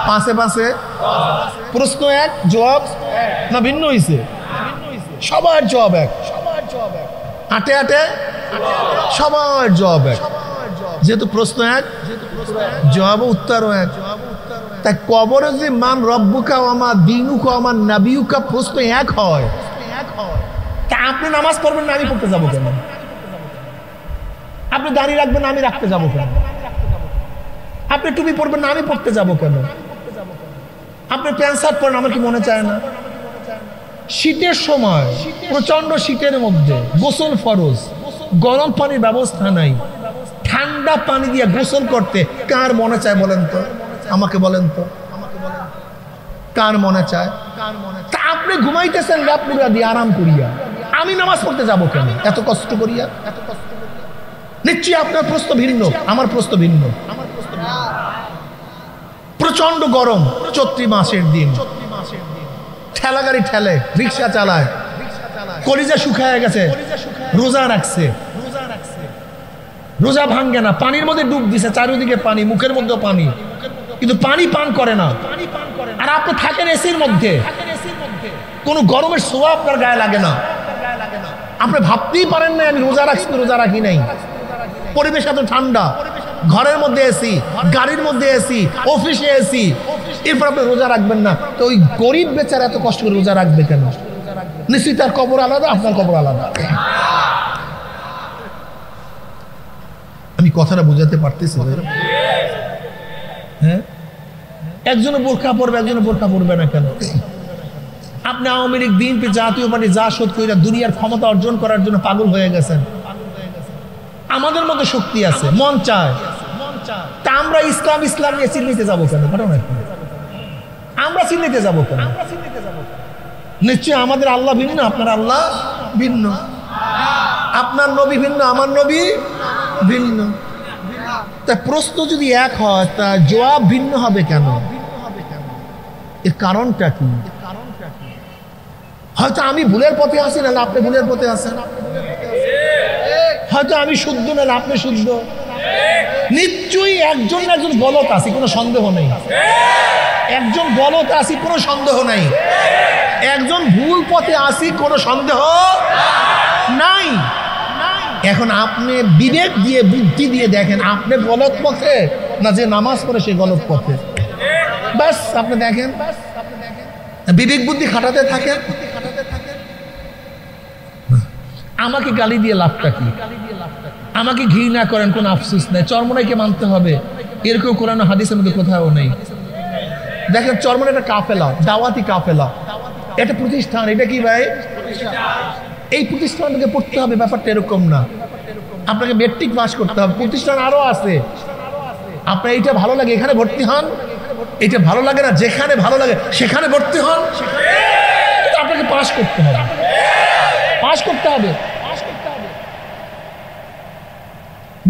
পাঁচে পাঁচে প্রশ্ন এক, জবাব না ভিন্ন হয়েছে? সবার জবাব এক, আটে আটে সবার জবাব এক। যেহেতু প্রশ্ন এক, জবাব উত্তরও এক। তাই কবরে যদি মান রব্বুকা আমার দিনুকা আমার নাবিউকা প্রশ্ন এক হয়, তা আপনি নামাজ পড়বেন না, আমি পড়তে যাবো কেন? আপনি দাঁড়িয়ে রাখবেন না, আমি রাখতে যাবো কেন? আপনি টুপি পরবেন না, আমি পড়তে যাবো কেন? আপনি প্যান্ট শার্ট পরেন, আমার কি মনে চায় না? শীতের সময়, প্রচন্ড শীতের মধ্যে গোসল ফরজ, গরম পানির ব্যবস্থা নাই, ঠান্ডা পানি দিয়ে গোসল করতে কার মনে চায় বলেন তো? আমাকে বলেন তো, কার মনে চায়? তা আপনি ঘুমাইতেছেন ল্যাপ পুরা দিয়ে আরাম করিয়া, আমি নামাজ পড়তে যাবো কেন এত কষ্ট করিয়া? নিশ্চয়ই আপনার প্রশ্ন ভিন্ন, আমার প্রশ্ন ভিন্ন। প্রচন্ড গরম, চৈত্র মাসের দিন, ঠেলা গাড়ি ঠেলে, রিক্সা চালায়, কলিজা শুকায় গেছে, রোজা রাখছে, রোজা ভাঙ্গে না, পানির মধ্যে ডুব দিছে, চারিদিকে পানি, মুখের মধ্যে পানি, কিন্তু পানি পান করে না। আর আপনি থাকেন এসির মধ্যে, কোনো গরমের ছোঁয়া আপনার গায়ে লাগে না, আপনি ভাবতেই পারেন না আমি রোজা রাখছি, রোজা রাখি নাই। পরিবেশ এত ঠান্ডা, ঘরের মধ্যে এসি, গাড়ির মধ্যে এসি, অফিসে এসি, এরপর আপনি রোজা রাখবেন না? তো ওই গরিব বেচারা এত কষ্ট করে রোজা রাখবে কেন? নিশ্চয়ই তার কবর আলাদা, আপনার কবর আলাদা। আমি কথাটা বুঝাতে পারতেছি? হ্যাঁ, একজনে বোরখা পরবে, একজনে বোরখা পরবে না কেন? আপনি আওয়ামী লীগ, বিএনপি, জাতীয় পার্টি যা শোধ করে দুনিয়ার ক্ষমতা অর্জন করার জন্য পাগল হয়ে গেছেন। আমাদের মধ্যে শক্তি আছে, মন চায়, তা আমরা ইসলাম নিয়ে চিল্লিতে যাবো কেন? ঘটনা কি? আমরা চিল্লিতে যাবো কেন? নিশ্চয়ই আমাদের আল্লাহ ভিন্ন, আপনার আল্লাহ ভিন্ন, আপনার নবী ভিন্ন, আমার নবী ভিন্ন। তা প্রশ্ন যদি এক হয়, তা জবাব ভিন্ন হবে কেন? এর কারণটা কি? হয়তো আমি ভুলের পথে আছি, না আপনি ভুলের পথে আছেন। হয়তো আমি শুদ্ধ, না আপনি শুদ্ধ। নিশ্চয়ই একজন না একজন গলত আছে, কোনো সন্দেহ নেই। একজন গলত আছে, কোনো সন্দেহ নাই। একজন ভুল পথে আসি, কোনো সন্দেহ নাই। এখন আপনি বিবেক দিয়ে বুদ্ধি দিয়ে দেখেন আপনি গলত পথে না যে নামাজ পড়ে সে গলত পথে, বাস আপনি দেখেন, বিবেক বুদ্ধি খাটাতে থাকেন। আমাকে গালি দিয়ে লাভটা কি? আমাকে ঘৃণা করেন, কোন আফসোস নেই, চরমনাইকে মানতে হবে এরকম কোরআন হাদিসের মধ্যে কোথাও নেই। দেখেন চরমনাই একটা কাফেলা, দাওয়াতি কাফেলা, এটা প্রতিষ্ঠান। এটা কি ভাই? এই প্রতিষ্ঠান থেকে পড়তে হবে, ব্যাপারটা এরকম না। আপনাকে মেট্রিক পাস করতে হবে, প্রতিষ্ঠান আরো আছে। আপনার এইটা ভালো লাগে এখানে ভর্তি হন, এটা ভালো লাগে না যেখানে ভালো লাগে সেখানে ভর্তি হন। আপনাকে পাস করতে হবে, পাস করতে হবে।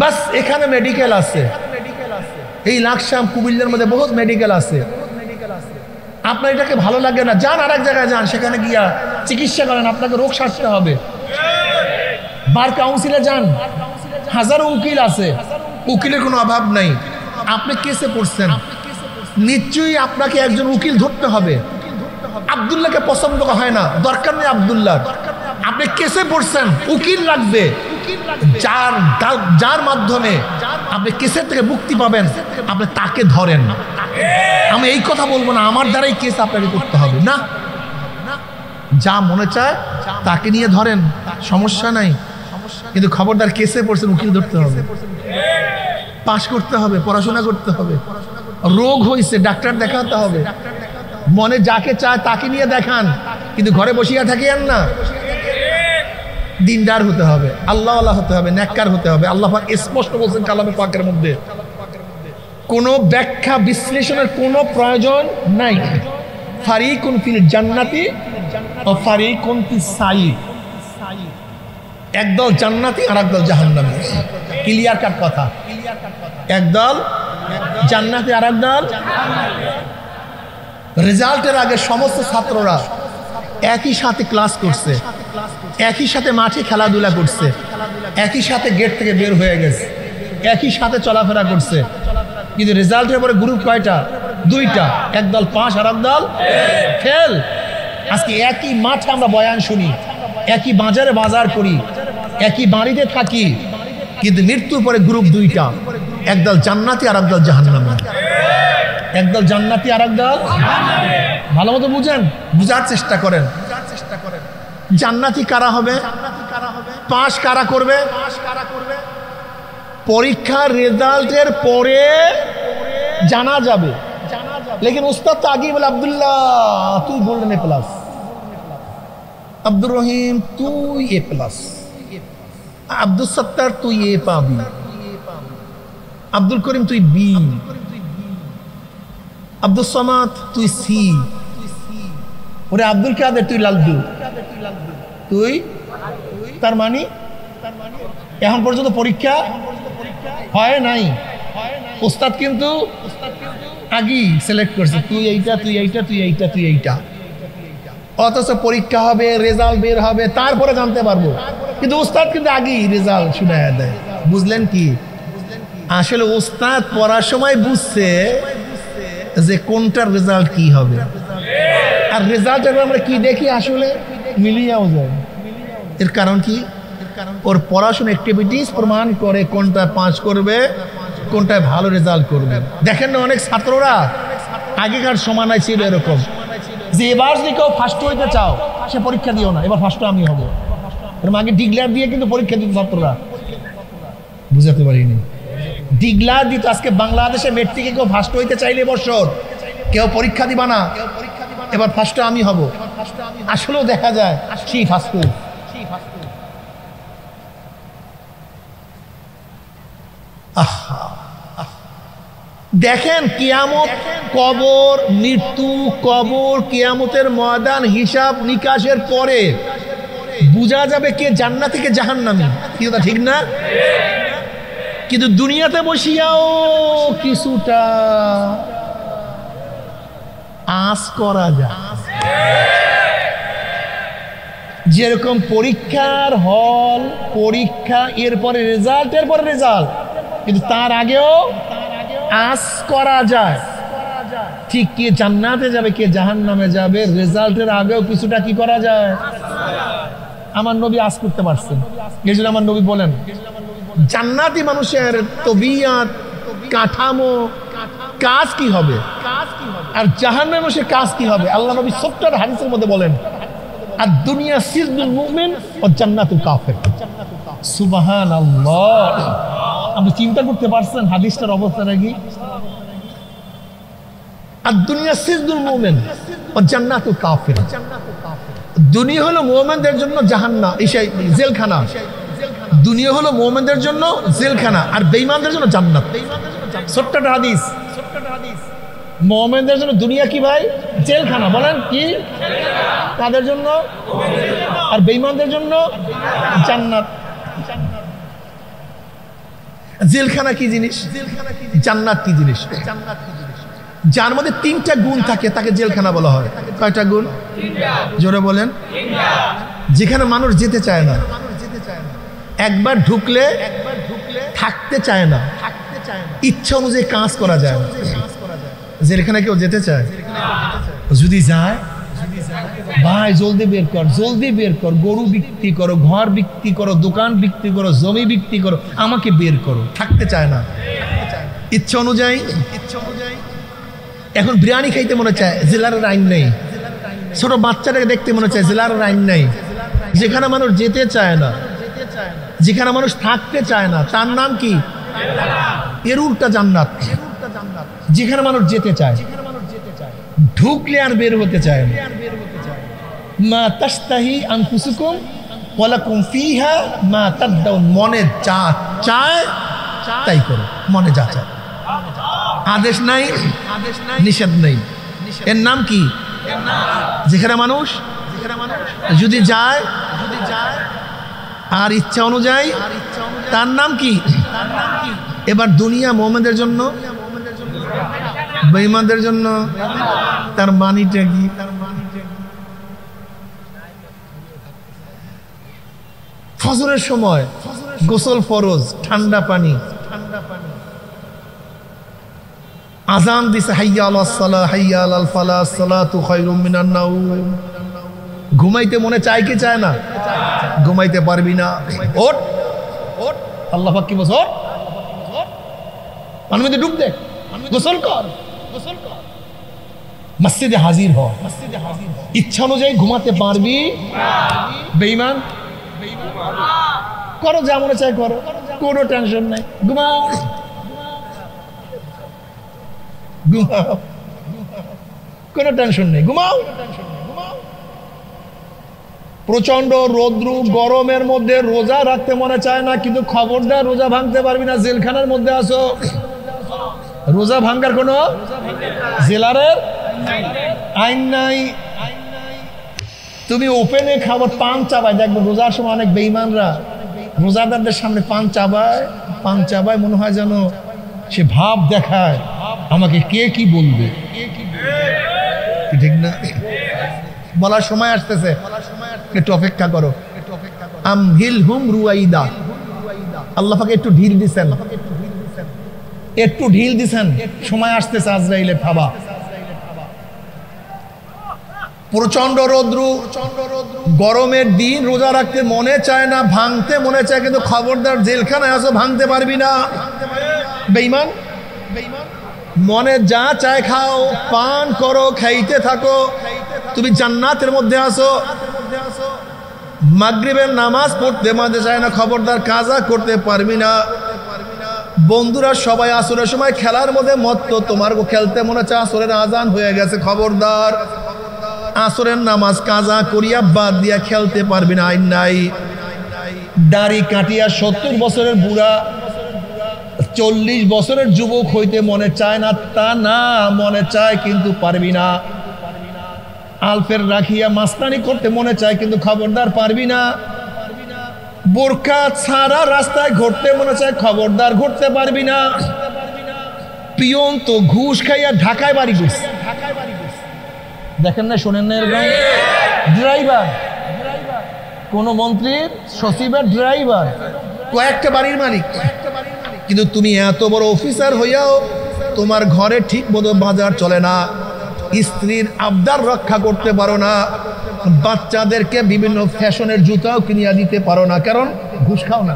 বাস এখানে মেডিকেল আছে, এই লাকসাম কুমিল্লার মধ্যে বহুত মেডিকেল আছে। আপনার এটাকে ভালো লাগে না, যান আরেক জায়গায় যান, সেখানে গিয়া চিকিৎসা করেন, আপনাকে রোগ সারতে হবে। বার কাউন্সিলে যান, হাজারো উকিল আছে, উকিলের কোনো অভাব নাই। আপনি কেসে পড়ছেন, নিশ্চয়ই আপনাকে একজন উকিল ধরতে হবে। আব্দুল্লাহকে পছন্দ হয় না, দরকার নেই আব্দুল্লাহ। আপনি কেসে পড়ছেন, উকিল লাগবে, যার মাধ্যমে আপনি কেসের থেকে মুক্তি পাবেন, আপনি তাকে ধরেন। আমি এই কথা বলবো না আমার দ্বারাই কেস আপনাকে করতে হবে না, যা মনে চায় তাকে নিয়ে ধরেন, সমস্যা নাই। কিন্তু খবরদার কেসে পড়ছেন, উকিল ধরতে হবে, পাশ করতে হবে, পড়াশোনা করতে হবে। রোগ হয়েছে ডাক্তার দেখাতে হবে, মনে যাকে চায় তাকে নিয়ে দেখান, কিন্তু ঘরে বসিয়া থাকিয়েন না। দিনদার হতে হবে, আল্লাহ আল্লাহ হতে হবে, নেককার হতে হবে। আল্লাহ পাক স্পষ্ট বলছেন কালামে পাকের মধ্যে, কোনো ব্যাখ্যা বিশ্লেষণের কোনো প্রয়োজন নাই। ফারিকুন ফিল জান্নাতি ওয়া ফারিকুন ফিস সাইর, একদল জান্নাতি আর একদল জাহান্নামী। ক্লিয়ার কাট কথা, একদল জান্নাতি আর একদল। রেজাল্টের আগে সমস্ত ছাত্ররা একই সাথে ক্লাস করছে, একই সাথে মাঠে খেলাধুলা করছে, একই সাথে গেট থেকে বের হয়ে গেছে, একই সাথে চলাফেরা করছে। কিন্তু রেজাল্টের পরে গ্রুপ কয়টা? দুইটা, একদল পাস আর একদল ফেল। আজকে একই মাঠে আমরা বয়ান শুনি, একই বাজারে বাজার করি, একই বাড়িতে থাকি, কিন্তু মৃত্যুর পরে গ্রুপ দুইটা, একদল জান্নাতি আর একদল জাহান্নামী। একদল জান্নাতি আর একদল, ভালো মতো বুঝেন, বুঝার চেষ্টা করেন। জান্নাতি কারা হবে? পাস কারা করবে? পরীক্ষার রেজাল্টের পরে জানা যাবে। লেকিন উস্তাদ তো আগেই বলে, আব্দুল্লাহ তুই golden A plus, Abdur Rahim তুই এ প্লাস, আব্দুল সত্তার তুই এ পাবি, আব্দুল করিম তুই বি, আব্দুল সামাদ তুই সি, ওরে আব্দুল কাদের তুই লালদু, তুই তার মানে এখন পর্যন্ত পরীক্ষা হয় নাই। উস্তাদ কিন্তু আগেই সিলেক্ট করছে, তুই এইটা তুই এইটা তুই এইটা তুই এইটা। অথচ পরীক্ষা হবে, রেজাল্ট বের হবে, তারপরে জানতে পারবো। কিন্তু উস্তাদ কিন্তু আগেই রেজাল্ট শুনাইয়া দেয়। বুঝলেন কি? আসলে উস্তাদ পড়ার সময় বুঝছে যে কোনটার রেজাল্ট কি হবে, আর রেজাল্ট আমরা কি দেখি আসলে মিলিয়েও যায়। এর কারণ কি? ওর পড়াশোনা অ্যাক্টিভিটিস প্রমাণ করে কোনটা পাস করবে, কোনটায় ভালো রেজাল্ট করবে। দেখেন না অনেক ছাত্ররা আগেকার সমানায় ছিল এরকম যে এবার যদি কেউ ফার্স্ট হইতে চাও সে পরীক্ষা দিও না, এবার ফার্স্ট আমি হবো, এরকম আগে ডিক্লেয়ার দিয়ে কিন্তু পরীক্ষা দিত ছাত্ররা। বুঝাতে পারিনি, ডিক্লেয়ার দিত। আজকে বাংলাদেশে মেট্রিকে কেউ ফার্স্ট হইতে চাইলে বছর কেউ পরীক্ষা দিবা না, এবার ফার্স্ট আমি হব। আসলেও দেখা যায় সেই ফার্স্ট। দেখেন কিয়ামত, কবর, মৃত্যু, কবর, কিয়ামতের ময়দান, হিসাব নিকাশের পরে বোঝা যাবে কে জান্নাতি কে জাহান্নামী। কি কথা ঠিক না? কিন্তু দুনিয়াতে বসিয়াও কিছুটা আস করা যায়। যেরকম পরীক্ষার হল, পরীক্ষা, এরপরে রেজাল্ট, এরপরে রেজাল্ট, কিন্তু তার আগেও আস করা যায়। ঠিক কে জান্নাতে যাবে কে জাহান্নামে যাবে রেজাল্টের আগেও কিছুটা কি করা যায়। আমার নবী আজ করতে পারছেন। এই জন্য আমার নবী বলেন জান্নাতি মানুষের তবিয়ত, কাঠামো, কাজ কি হবে, আর জাহান্নামী মানুষের কাজ কি হবে। আল্লাহ নবী সত্তর হাদিসের মধ্যে বলেন আর দুনিয়া সিজনুল মুমিন ও জান্নাতুল কাফির। সুবহানাল্লাহ। আপনি চিন্তা করতে পারছেন হাদিসটার অবস্থাটা কি? আর দুনিয়া সিজনুল মুমিন ও জান্নাতুল কাফির। দুনিয়া হলো মুমিনদের জন্য জাহান্নাম, জেলখানা। দুনিয়া হলো মুমিনদের জন্য জেলখানা, আর বেঈমানদের জন্য জান্নাত। ছোট্ট হাদিস। মুমিনদের জন্য দুনিয়া কি ভাই? জেলখানা। বলেন কি? তাদের জন্য। আর বেঈমানদের জন্য জান্নাত। জেলখানা কি জিনিস, জান্নাত কি জিনিস? যার মধ্যে তিনটা গুণ থাকে তাকে জেলখানা বলা হয়। কয়টা গুণ? জোরে বলেন। যেখানে মানুষ যেতে চায় না, একবার ঢুকলে থাকতে চায় না, ইচ্ছা অনুযায়ী কাজ করা যায় না। জেলখানে কেউ যেতে চায়? যদি যায় ভাই জলদি বের কর, জলদি বের কর, গরু বিক্রি করো, ঘর বিক্রি করো, দোকান বিক্রি করো, জমি বিক্রি করো, আমাকে বের করো। থাকতে চায় না, ইচ্ছা অনুযায়ী। এখন বিরিয়ানি খাইতে মনে চায়, জেলার আইন নেই। ছোট বাচ্চাটাকে দেখতে মনে চায়, জেলার আইন নেই। যেখানে মানুষ যেতে চায় না, যেখানে মানুষ থাকতে চায় না, তার নাম কি? এর উল্টা জান্নাত। যেখানে মানুষ যেতে চায়, ঢুকলে আর বের হতে চায় না। মা তাশতাহি আনফুসুকুম ওয়া লাকুম ফিহা মা তাদউন। মনে যা চায় তাই করো, মনে যা চায়। আদেশ নাই, নিষেধ নেই। এর নাম কি? যেখানে মানুষ যদি যায় আর ইচ্ছা অনুযায়ী, তার নাম কি? এবার দুনিয়া মুমিনদের জন্য, বেঈমানদের জন্য। তার মানিটা কি? ফজরের সময় গোসল ফরজ, ঠান্ডা পানি। আযান দিছে হাইয়া আলাস সালাহ, হাইয়া আলাল ফালাহ, সালাতু খায়রুম মিনান নাওম। ঘুমাইতে মনে চায় কি চায় না? ঘুমাইতে পারবি না, ওঠ ওঠ। আল্লাহ পাক কি বলছে? পানির মধ্যে ডুব দে, গোসল কর, মসজিদে হাজির হ। ইচ্ছা অনুযায়ী ঘুমাতে পারবি? বেঈমান করো, যা মনে চায় করো, কোনো টেনশন নাই। ঘুমাও, ঘুমাও, কোনো টেনশন নেই, ঘুমাও। প্রচন্ড রৌদ্র গরমের মধ্যে রোজা রাখতে মনে চায় না, কিন্তু খবরদার রোজা ভাঙতে পারবি না, জেলখানার মধ্যে আসো। রোজা ভাঙার কোনো জেলারের আইন নাই। তুমি ওপেনে খাবার পান চাবায়, দেখবো রোজার সময় অনেক বেঈমানরা রোজাদারদের সামনে পান চাবায়, মনে হয় যেন সে ভাব দেখায় আমাকে কে কি বলবে। ঠিক না? বলার সময় আসতেছে, একটু অপেক্ষা করো। আমহিলহুম রুয়াইদা। আল্লাহ পাক একটু ঢিল দিছেন, একটু ঢিল দিছেন, সময় আসতেছে আজরাইলের থাবা। প্রচন্ড রৌদ্র, গরমের দিন, রোজা রাখতে মনে চায় না, ভাঙতে মনে চায়, কিন্তু খবরদার জেলখানায় আসো, ভাঙতে পারবি না। বেঈমান, মনে যা চায় খাও, পান করো, খাইতে থাকো, তুমি জান্নাতের মধ্যে আসো। মাগরিবের নামাজ পড়তে মনে চায় না, খবরদার কাজা করতে পারবি না। বন্ধুরা সবাই আসরের সময় খেলার মধ্যে মত্ত, তোমার খেলতে মনে চায়, আসরের আজান হয়ে গেছে, খবরদার আসরের নামাজ কাজা করিয়া বাদ দিয়া খেলতে পারবি না, আইন নাই। দাড়ি কাটিয়া 70 বছরের বুড়া 40 বছরের যুবক হইতে মনে চায় না, তা না, মনে চায় কিন্তু পারবি না। আলফের রাখিয়া মাস্তানি করতে মনে চায়, কিন্তু খবরদার পারবি না। বোরকা ছাড়া রাস্তায় ঘুরতে মনে চায়, খবরদার ঘুরতে পারবি না। পিয়ন তো ঘুষ খাইয়া ঢাকায় বাড়ি ঘুরছে, দেখেন না, শোনেন না? এরকম ড্রাইভার, কোন মন্ত্রীর সচিবের ড্রাইভার, কয়েকটা বাড়ির মালিক। কিন্তু তুমি এত বড় অফিসার হইয়াও তোমার ঘরে ঠিক মতো বাজার চলে না, স্ত্রীর আবদার রক্ষা করতে পারো না, বাচ্চাদেরকে বিভিন্ন ফ্যাশনের জুতাও কিনিয়ে দিতে পারো না, কারণ ঘুষ খাও না।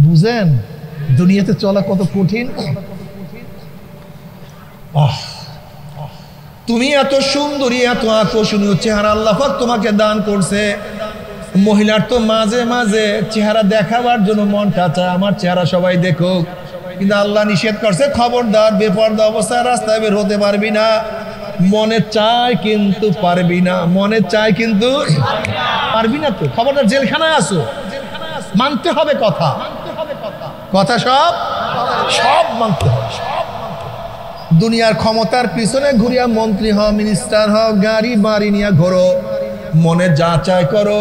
বুঝেন দুনিয়াতে চলা কত কঠিন। তুমি এত সুন্দরী, এত আকর্ষণীয় চেহারা আল্লাহ পাক তোমাকে দান করছে। মহিলার তো মাঝে মাঝে চেহারা দেখাবার জন্য মনটা চায়, আমার চেহারা সবাই দেখুক, কিন্তু আল্লাহ নিষেধ করছে খবরদার বেপরদা অবস্থায় রাস্তায় বের হতে পারবি না। মনে চায় কিন্তু পারবি না, মনে চায় কিন্তু পারবি না। তো খবরদার, জেলখানায় আসো, মানতে হবে কথা, কথা সব মানতে হবে। দুনিয়ার ক্ষমতার পিছনে ঘুরিয়া মন্ত্রী হও, মিনিস্টার হও, গাড়ি বাড়ি নিয়ে ঘোরো, মনে যা চায় করো,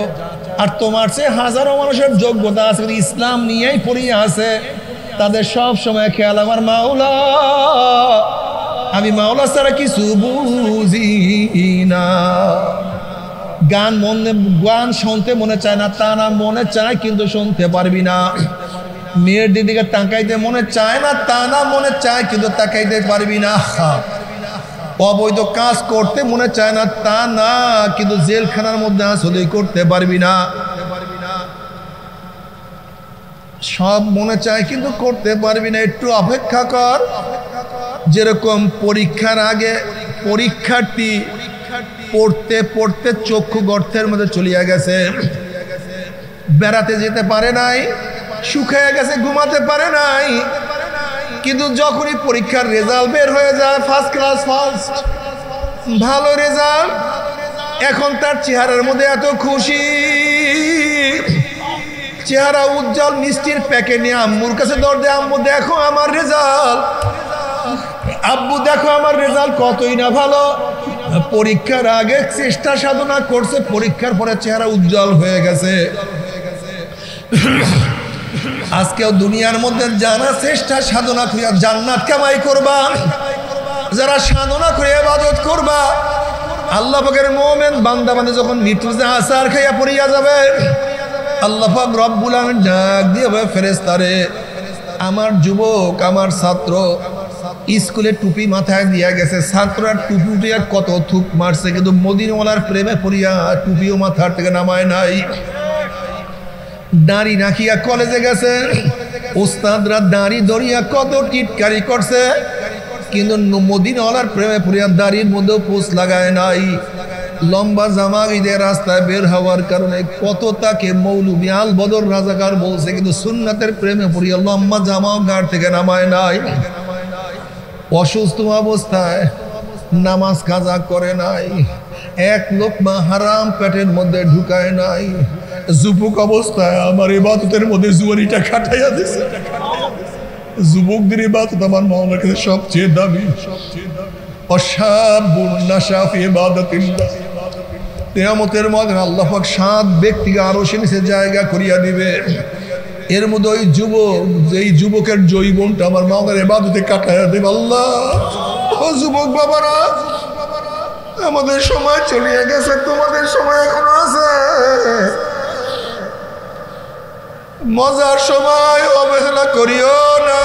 আর তোমার চেয়ে হাজারো মানুষের যোগ্যতা আছে কিন্তু ইসলাম নিয়েই পড়িয়ে আছে, তাদের সব সময় খেয়াল আমার মাওলা, আমি মাওলা ছাড়া কিছু বুঝি না। গান শুনতে মনে চায় না তা না, মনে চায় কিন্তু শুনতে পারবি না। মেয়ের দিদিকে তাকাইতে মনে চায় না তা না, মনে চায় কিন্তু তাকাইতে পারবি না। অবৈধ কাজ করতে মনে চায় না তা না, কিন্তু জেলখানার মধ্যে আসলে করতে পারবি না। সব মনে চায় কিন্তু করতে পারবি না। একটু অপেক্ষা কর। যেরকম পরীক্ষার আগে পরীক্ষার্থী পড়তে পড়তে চক্ষু গর্তের মধ্যে চলিয়া গেছে, বেড়াতে যেতে পারে নাই, শুকিয়ে গেছে, ঘুমাতে পারে নাই, কিন্তু যখনই পরীক্ষার রেজাল্ট বের হয়ে যায়, ফার্স্ট ক্লাস ফার্স্ট, ভালো রেজাল্ট, এখন তার চেহারার মধ্যে এত খুশি, চেহারা উজ্জ্বল, মিষ্টির প্যাকেট নিয়ে আম্মুর কাছে দৌড় দেয়, আম্মু দেখো আমার রেজাল্ট, আব্বু দেখো আমার রেজাল্ট কতই না ভালো। পরীক্ষার আগে চেষ্টা সাধনা করছে, পরীক্ষার পরে চেহারা উজ্জ্বল হয়ে গেছে। আজকেও দুনিয়ার মধ্যে যারা চেষ্টা সাধনা করিয়া জান্নাত কামাই করবা, যারা সাধনা করে ইবাদত করবা, আল্লাহ পাকের মুমিন বান্দা বান্দা যখন মৃত্যুতে আসার খাইয়া পড়িয়া যাবে, আল্লাহ পাক রব্বুল আলামিন ডাক দিয়ে বলে, ফেরেশতারে, আমার যুবক, আমার ছাত্র স্কুলে টুপি মাথায় দিয়া গেছে, ছাত্ররা টুপি উঠিয়া কত থুক মারছে, কিন্তু মদিনাওয়ালার প্রেমে পড়িয়া টুপিও মাথার থেকে নামায় নাই। দাড়ি রাখিয়া কলেজে গেছে, ওস্তাদরা দাড়ি ধরিয়া কত টিটকারি করছে, কিন্তু মদিনাওয়ালার প্রেমে পড়িয়া দাড়ির মধ্যেও পোষ লাগায় নাই। লম্বা জামা ঈদের রাস্তায় বের হওয়ার কারণে কত তাকে মৌলবি আল বদর রাজাকার বলছে, কিন্তু সুন্নাতের প্রেমে পড়িয়া লম্বা জামাও গাড় থেকে নামায় নাই। অসুস্থ অবস্থায় নামাজ কাজা করে নাই, এক লোকমা হারাম পেটের মধ্যে ঢুকায় নাই। যুবক অবস্থায় আমার ইবাদতের মধ্যে জুয়ারিটা খাটাইয়া দিছে। যুবকদের ইবাদত আমার মাওলার কাছে সবচেয়ে দামি। অশাবুন নাশা ফি ইবাদাতিল্লাহ, কিয়ামতের মাঠে আল্লাহ পাক 7 ব্যক্তিকে আরশের নিচে জায়গা করিয়া দিবে। এর মধ্যে ওই যুবক, যেই যুবকের জৈবনটা আমার মাওলার ইবাদতে কাটাইয়া দেবে। আল্লাহ, ও যুবক বাবারা, আমাদের সময় চলিয়ে গেছে, তোমাদের সময় এখনো আছে। মজার সময় অবহেলা করিও না,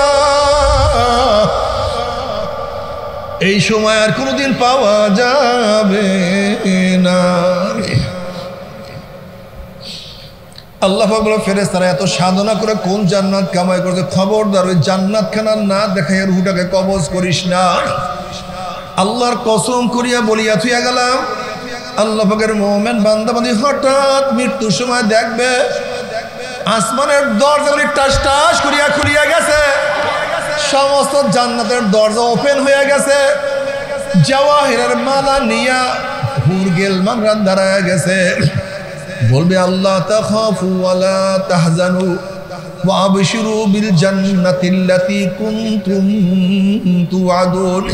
এই সময় আর কোনোদিন পাওয়া যাবে না। আল্লাহ পাক বলে, ফেরেশতারা এত সাধনা করে কোন জান্নাত কামাই করছে, খবরদার ওই জান্নাত খানা না দেখাইয়া রুহটাকে কবজ করিস না। আল্লাহর কসম করিয়া বলিয়া থুইয়া গেলাম, আল্লাহ পাকের মুমিন বান্দা বান্দি হঠাৎ মৃত্যুর সময় দেখবে আসমানের দরজাগুলি টাস টাস করিয়া খুলিয়া গেছে, সমস্ত জান্নাতের দরজা ওপেন হয়ে গেছে, জাওয়াহিরের মালা নিয়া হুর গেলমানরা দাঁড়ায় গেছে। বলবে, আল্লাহ তাখাফু ওয়ালা তাহজানু ওয়া আবশিরু বিল জান্নাতিল্লাতী কুনতুম তুআদুন।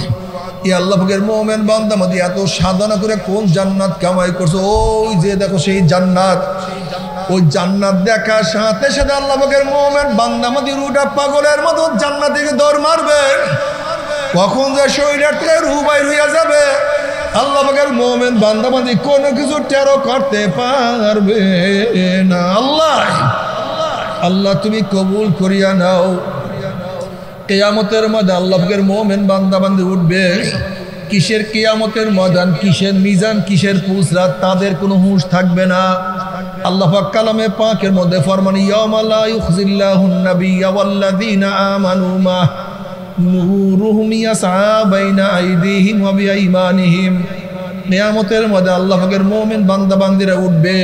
ইয়া আল্লাহ পাকের মুমিন বান্দা বান্দি এত সাধনা করে কোন জান্নাত কামাই করছো, ওই যে দেখো সেই জান্নাত। ওই জান্নাত দেখার সাথে সাথে আল্লাহ পাকের মুমিন বান্দা বান্দি রুহটা পাগলের মতো জান্নাত থেকে দৌড় মারবে। কখন যে শরীরের থেকে রুহ বাইর হইয়া যাবে, আল্লাহ পাকের মুমিন বান্দা বান্দি কোনো কিছু টেরও করতে পারবে না। আল্লাহ, আল্লাহ তুমি কবুল করিয়া নাও। কিয়ামতের ময়দান আল্লাহ পাকের মুমিন বান্দা বান্দি উঠবে। কিসের কিয়ামতের ময়দান, কিসের মিজান, কিসের পুসরাত, তাদের কোনো হুঁশ থাকবে না। আল্লাহ পাক কালামে পাকের মধ্যে ফরমান, ইয়াওমা লা ইউখজিল্লাহুন নাবিয়্যা ওয়াল্লাযীনা আমানু মা নূরুহুম ইয়াসআ বাইনা আইদিহিম ওয়া বিআইমানিহিম। কিয়ামতের ময়দান আল্লাহ পাকের মুমিন বান্দা বান্দিরা উঠবে।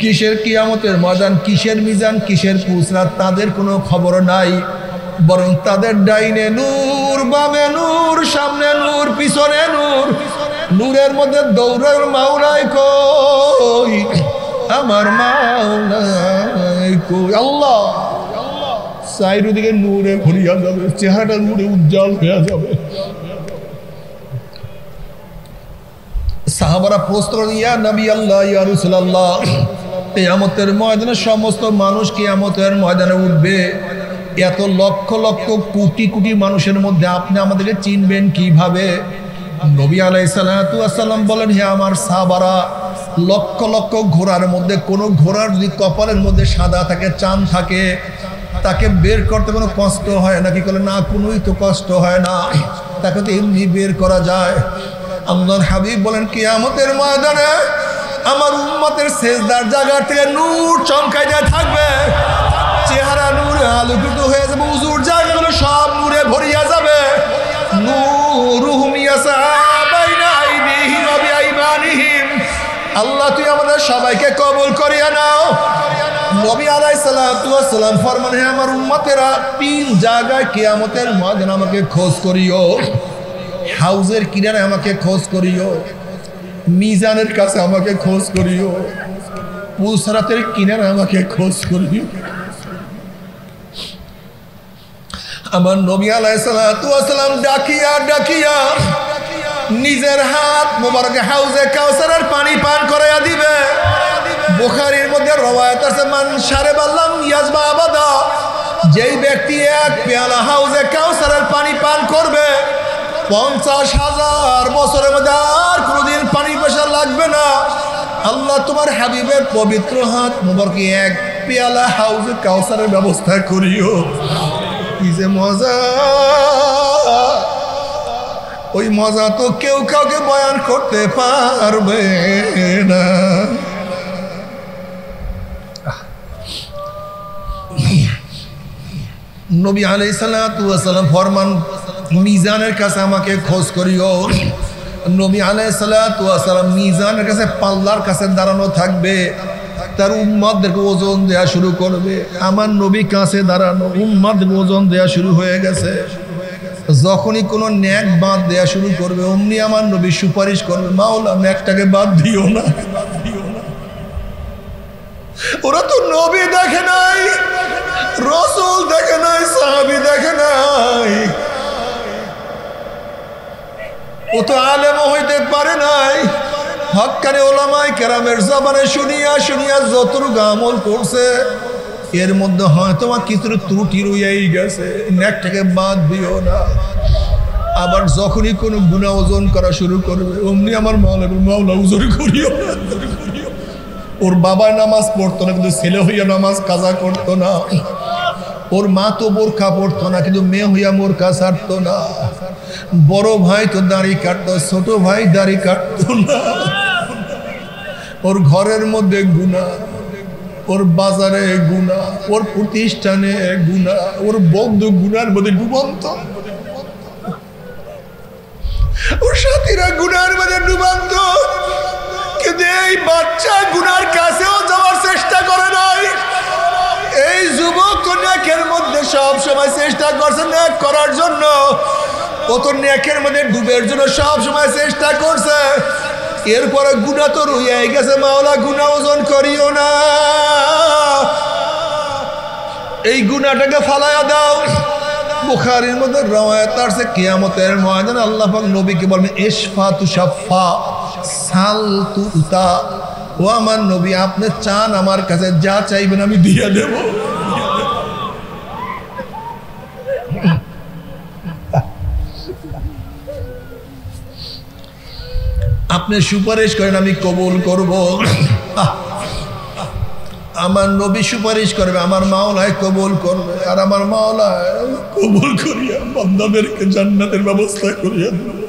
কিসের কিয়ামতের ময়দান, কিসের মিজান, কিসের পুসরাত, তাদের কোনো খবর নাই। বরং তাদের ডাইনে নূর, বামে নূর, সামনে নূর, পিছনে নূর। নূরের মধ্যে দৌড়ের মাওলাই কই, আমার মাওলাই কই। আল্লাহ চারিদিকে নূরে ভরিয়া যাবে, চেহারাটা নূরে উজ্জ্বল হয়ে যাবে। সাহাবারা প্রশ্ন করেন, ইয়া নবী আল্লাহ, ইয়া রাসূলুল্লাহ, কিয়ামতের ময়দানে সমস্ত মানুষ কিয়ামতের ময়দানে উঠবে। এত লক্ষ লক্ষ কোটি কোটি মানুষের মধ্যে আপনি আমাদেরকে চিনবেন কিভাবে? নবী আলাইহিস সালাতু ওয়াস সালাম বলেন, হে আমার সাহাবারা, লক্ষ লক্ষ ঘোড়ার মধ্যে কোনো ঘোড়ার যদি কপালের মধ্যে সাদা থাকে, চাঁদ থাকে, তাকে বের করতে কোনো কষ্ট হয় না? কি করে না, কোনোই তো কষ্ট হয় না, তাকে তো এমনি বের করা যায়। আল্লাহর হাবিব বলেন, কিয়ামতের ময়দানে আমার উম্মতের সেজদার জায়গা থেকে নূর চমকাইতে থাকবে, চেহারা নূরে আলোকিত হয়ে যাবে, উজুর জায়গাগুলো সব নূরে ভরিয়া যাবে। নূরুহুম ইয়াসআ বাইনা আইদিহিম ওয়া বিআইমানিহিম। আল্লাহ তুই আমাদের সবাইকে কবুল করিয়া নাও। নবী আলাইহিস সালাতু ওয়াস সালাম ফরমান, হে আমার উম্মতেরা, তিন জায়গায় কিয়ামতের ময়দানে আমাকে খোঁজ করিও। হাউজের কিনারে আমাকে খোঁজ করিও, মিজানের কাছে আমাকে খোঁজ করিও, পুলসারাতের কিনারে আমাকে খোঁজ করিও। আমার নবী আলাইহিস সালাতু ওয়াস সালাম ডাকিয়া ডাকিয়া নিজের হাত মোবারকে হাউজে কাউসারের পানি পান করাইয়া দিবে। বুখারীর মধ্যে রওয়ায়াত আছে, মান শারিবাল্লাম ইয়াজমা আবাদা, যেই ব্যক্তি এক পেয়ালা হাউজে কাউসারের পানি পান করবে 50,000 বছরের মধ্যে আর কোনোদিন পানি পেশা লাগবে না। আল্লাহ তোমার হাবিবের পবিত্র হাত মোবারকে এক পেয়ালা হাউজে কাউসারের ব্যবস্থা করিও। কি যে মজা! ওই মজা তো কেউ কাউকে বয়ান করতে পারবে না। নবী আলাইহিস সালাতু ওয়াস সালাম ফরমান, মিজানের কাছে আমাকে খোঁজ করিও। নবী আলাইহিস সালাতু ওয়াস সালাম মিজানের কাছে, পাল্লার কাছে দাঁড়ানো থাকবে। তার উম্মতদেরকে ওজন দেয়া শুরু করবে। আমার নবী কাছে দাঁড়ানো, উম্মতদেরকে ওজন দেয়া শুরু হয়ে গেছে। যখনই কোনো ন্যাক বাদ দেয়া শুরু করবে, অমনি আমার নবী সুপারিশ করবে, মাওলা ন্যাকটাকে বাদ দিও না। ওরা তো নবী দেখে নাই, রাসূল দেখে নাই, সাহাবী দেখে নাই, ও তো আলেমও হইতে পারে নাই। হক্কানি ওলামায়ে কেরামের জবানে শুনিয়া শুনিয়া যতটুকু আমল করছে, এর মধ্যে হয়তো কিছু ত্রুটি রইয়াই গেছে, নেকটাকে বাদ দিও না। আবার যখনই কোনো গুনাহ ওজন করা শুরু করবে, অমনি আমার মাওলা ওজন করিও না। ওর বাবা নামাজ পড়তো না, কিন্তু ছেলে হইয়া নামাজ কাজা করতো না। ওর মা তো বোরকা পড়তো না, কিন্তু মেয়ে হইয়া বোরকা ছাড়তো না। বড় ভাই তো দাড়ি কাটতো, ছোট ভাই দাড়ি কাটতো না। ওর ঘরের মধ্যে গুনাহ, ওর বাজারে গুনাহ, ওর প্রতিষ্ঠানে গুনাহ, ওর বন্ধু গুনার মধ্যে ডুবন্ত, ওর সাথীরা গুনার মধ্যে ডুবন্ত। কিন্তু এই বাচ্চা গুনার কাছেও যাওয়ার চেষ্টা করে নাই। এই যুবক তো নেকের মধ্যে সব সময় চেষ্টা করছে নেক করার জন্য। ও তো নেকের মধ্যে ডুবের জন্য সব সময় চেষ্টা করছে। এরপরে গুনাহ তো রইয়াই গেছে, মাওলা গুনাহ ওজন করিও না, এই গুনাহটাকে ফালায়া দাও। বুখারীর মধ্যে রওয়ায়াত আছে, কিয়ামতের ময়দানে আল্লাহ পাক নবীকে বলবেন, ইশফা তুশাফা, সাল তুতা। ও আমার নবী, আপনি চান আমার কাছে, যা চাইবেন আমি দিয়ে দেব। আপনি সুপারিশ করেন, আমি কবুল করব। আমার নবী সুপারিশ করবে, আমার মাওলায় কবুল করবে, আর আমার মাওলায় কবুল করিয়া বান্দাদেরকে জান্নাতের ব্যবস্থা করিয়া দেবে।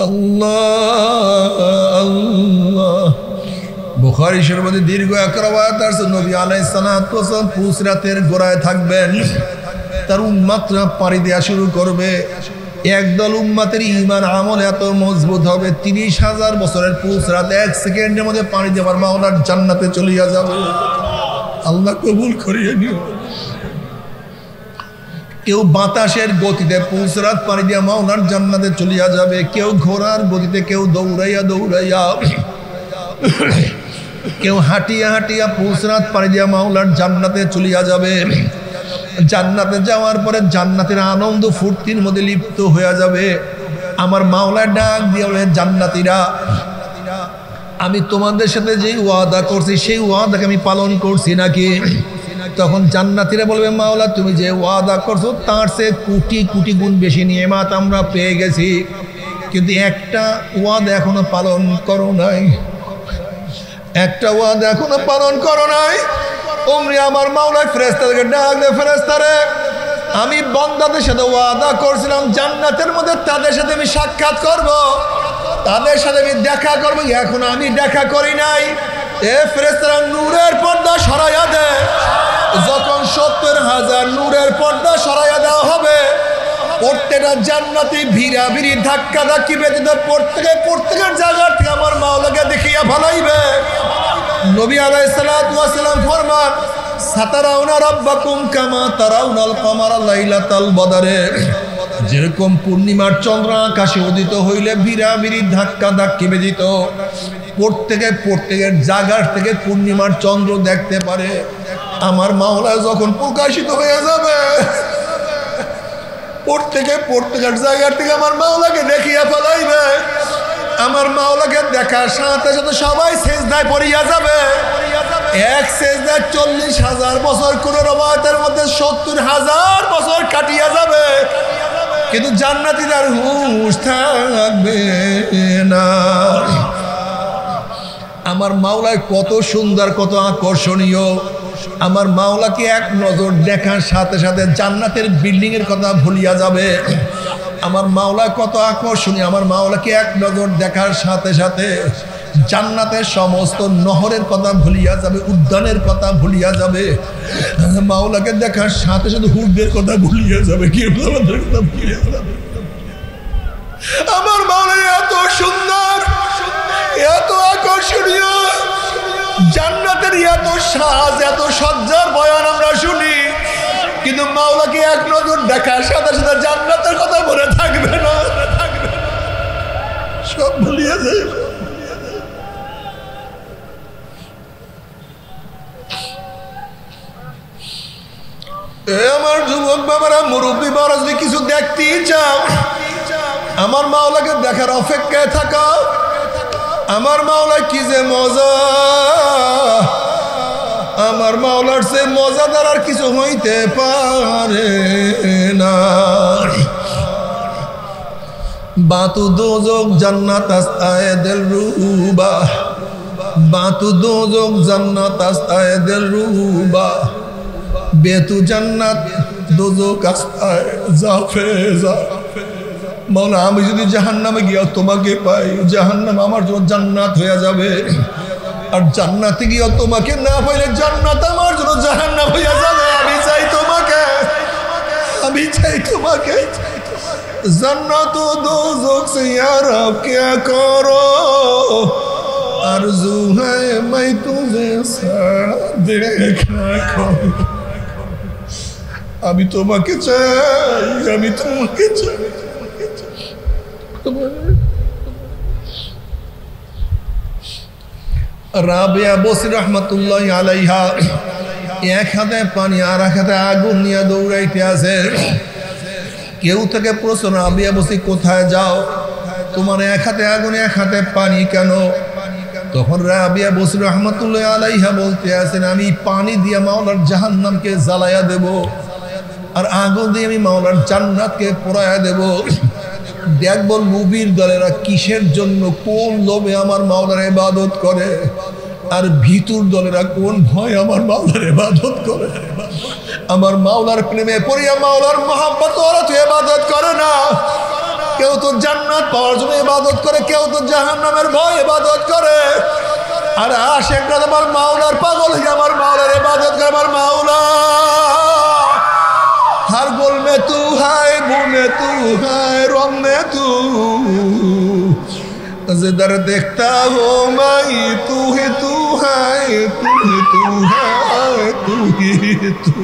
আল্লাহ আল্লাহ। বুখারী শরীফে দীর্ঘ এক রওয়ায়াত আছে, নবী আলাইহিস সালাতু ওয়াস সালাম পুসরাতের গোড়ায় থাকবেন, তার উম্মতরা পাড়ি দেওয়া শুরু করবে। একদল উম্মতের ঈমান আমল এত মজবুত হবে, ৩০,০০০ বছরের পুসরাত ১ সেকেন্ডের মধ্যে পাড়ি দেওয়ার মাওলার জান্নাতে চলিয়া যাবে। আল্লাহ কবুল করিয়ে নিও। কেউ বাতাসের গতিতে পুসরাত পাড়ি দিয়া মাওলার জান্নাতে চলিয়া যাবে, কেউ ঘোড়ার গতিতে, কেউ দৌড়াইয়া দৌড়াইয়া, কেউ হাঁটিয়া হাঁটিয়া পুসরাত পাড়ি দিয়া মাওলার জান্নাতে চলিয়া যাবে। জান্নাতে যাওয়ার পরে জান্নাতের আনন্দ ফুর্তির মধ্যে লিপ্ত হয়ে যাবে। আমার মাওলার ডাক দিয়ে বলে, জান্নাতীরা, আমি তোমাদের সাথে যে ওয়াদা করছি সেই ওয়াদাকে আমি পালন করছি নাকি? তখন জান্নাতীরা বলবে, মাওলা তুমি যে ওয়াদা করছো তার চেয়ে কোটি কোটি গুণ বেশি নিয়ামত আমরা পেয়ে গেছি, কিন্তু একটা ওয়াদা এখনো পালন করো নাই, একটা ওয়াদা এখনো পালন করো নাই। ওমনি আমার মাওলা ফেরেশতাদেরকে ডাক দে, ফেরেশতারে, আমি বান্দাদের সাথে ওয়াদা করছিলাম জান্নাতের মধ্যে তাদের সাথে আমি সাক্ষাৎ করব, তাদের সাথে আমি দেখা করব, এখন আমি দেখা করি নাই। এ ফেরেশতারা নূরের পর্দা সরাইয়া দে। যখন ৭০,০০০ নূরের পর্দা সরাইয়া দেওয়া হবে, প্রত্যেকটা জান্নাতি ভিড়াভিড়ি ধাক্কা ধাক্কি ব্যতীত প্রত্যেকের জায়গা থেকে আমার মাওলাকে দেখিয়া ভালাইবে। নবী আলাইহিস সালাতু ওয়াস সালাম ফরমান, সাতারাউনা রাব্বাকুম কামা তারাউনাল কমারা লাইলাতাল বদরে। যেরকম পূর্ণিমার চন্দ্র আকাশে উদিত হইলে ভিড়াভিড়ি ধাক্কা ধাক্কি ব্যতীত প্রত্যেকের জায়গা থেকে পূর্ণিমার চন্দ্র দেখতে পারে, আমার মাওলা যখন প্রকাশিত হয়ে যাবে, প্রত্যেকের জায়গা থেকে আমার মাওলাকে দেখিয়া ফেলাইবে। আমার মাওলাকে দেখার সাথে সাথে সবাই সেজদায় পড়িয়া যাবে। এক সেজদায় ৪০,০০০ বছর, কোন রওয়ায়াতের মধ্যে ৭০,০০০ বছর কাটিয়া যাবে, কিন্তু জান্নাতীদের হুঁশ থাকবে না। আমার মাওলায় কত সুন্দর, কত আকর্ষণীয়। আমার মাওলাকে এক নজর দেখার সাথে সাথে জান্নাতের বিল্ডিং এর কথা ভুলিয়া যাবে। আমার মাওলা কত আকর্ষণীয়। আমার মাওলাকে এক নজর দেখার সাথে সাথে জান্নাতের সমস্ত নহরের কথা ভুলিয়া যাবে, উদ্যানের কথা ভুলিয়া যাবে। মাওলাকে দেখার সাথে সাথে হুরদের কথা ভুলিয়া যাবে, কি কথা ভুলিয়া যাবে। আমার মাওলা এত সুন্দর, এত আকর্ষণীয়, জান্নাতের এত সাজ, এত সজ্জার বয়ান আমরা শুনি, কিন্তু মাওলাকে এক নজর দেখার সাথে সাথে জান্নাতের কথা মনে থাকবে না, সব ভুলিয়ে যাবে। আমার যুবক বাবারা, মুরব্বী বাবারা, যদি কিছু দেখতেই চাও, আমার মাওলাকে দেখার অপেক্ষায় থাকা। আমার মাওলা কি যে মজা, আমার মাওলার সে মজাদার আর কিছু হইতে পারে না। বাতু দোজক জান্নাত আস্তায়ে দিল রুবা, বাতু দোজক জান্নাত আস্তায়ে দিল রুবা, বেতু জান্নাত দোজক আস্তায়ে জাফেজা। মাওলা আমি যদি জাহান্নামে গিয়া তোমাকে পাই, জাহান্নাম আমার জন্য জান্নাত হয়ে যাবে, আর জান্নাতে গিয়া তোমাকে না পাইলে জান্নাত আমার জন্য জাহান্নাম হয়ে যাবে। আমি চাই তোমাকে, আমি চাই তোমাকে। জান্নাত ও দোজখ সে ইয়া রব क्या करो, आरज़ू है मैं तुझे देखा करूं। আমি তোমাকে চাই, আমি তোমাকে চাই। রাবিয়া বসরি রহমাতুল্লাহি আলাইহা এক হাতে পানি আর এক হাতে আগুন নিয়ে দৌড়াইতে আছে। কেউ থেকে প্রশ্ন, রাবিয়া বসরি কোথায় যাও, তোমার এক হাতে আগুন এক হাতে পানি কেন? তখন রাবিয়া বসরি রহমাতুল্লাহি আলাইহা বলতে আছেন, আমি পানি দিয়ে মাওলার জাহান্নামকে জ্বালাইয়া দেব, আর আগুন দিয়ে আমি মাওলার জান্নাতকে পোড়াইয়া দেব। দেখব নবীর দলেরা কিসের জন্য কোন লোভে আমার মাওলার ইবাদত করে, আর ভিতুর দলেরা কোন ভয় আমার মাওলার ইবাদত করে। আমার মাওলার প্রেমে পড়িয়া মাওলার মহব্বত ওরা তো ইবাদত করে না। কেউ তো জান্নাত পাওয়ার জন্য ইবাদত করে, কেউ তো জাহান্নামের ভয় ইবাদত করে। আর আশিকরা আমার মাওলার পাগল হয়ে আমার মাওলার ইবাদত করে। আমার মাওলা हर गोल में तू है, मुँह में तू है, रंग में तू, जिधर देखता हो मैं तू ही तू है, तू ही तू है, तू ही तू।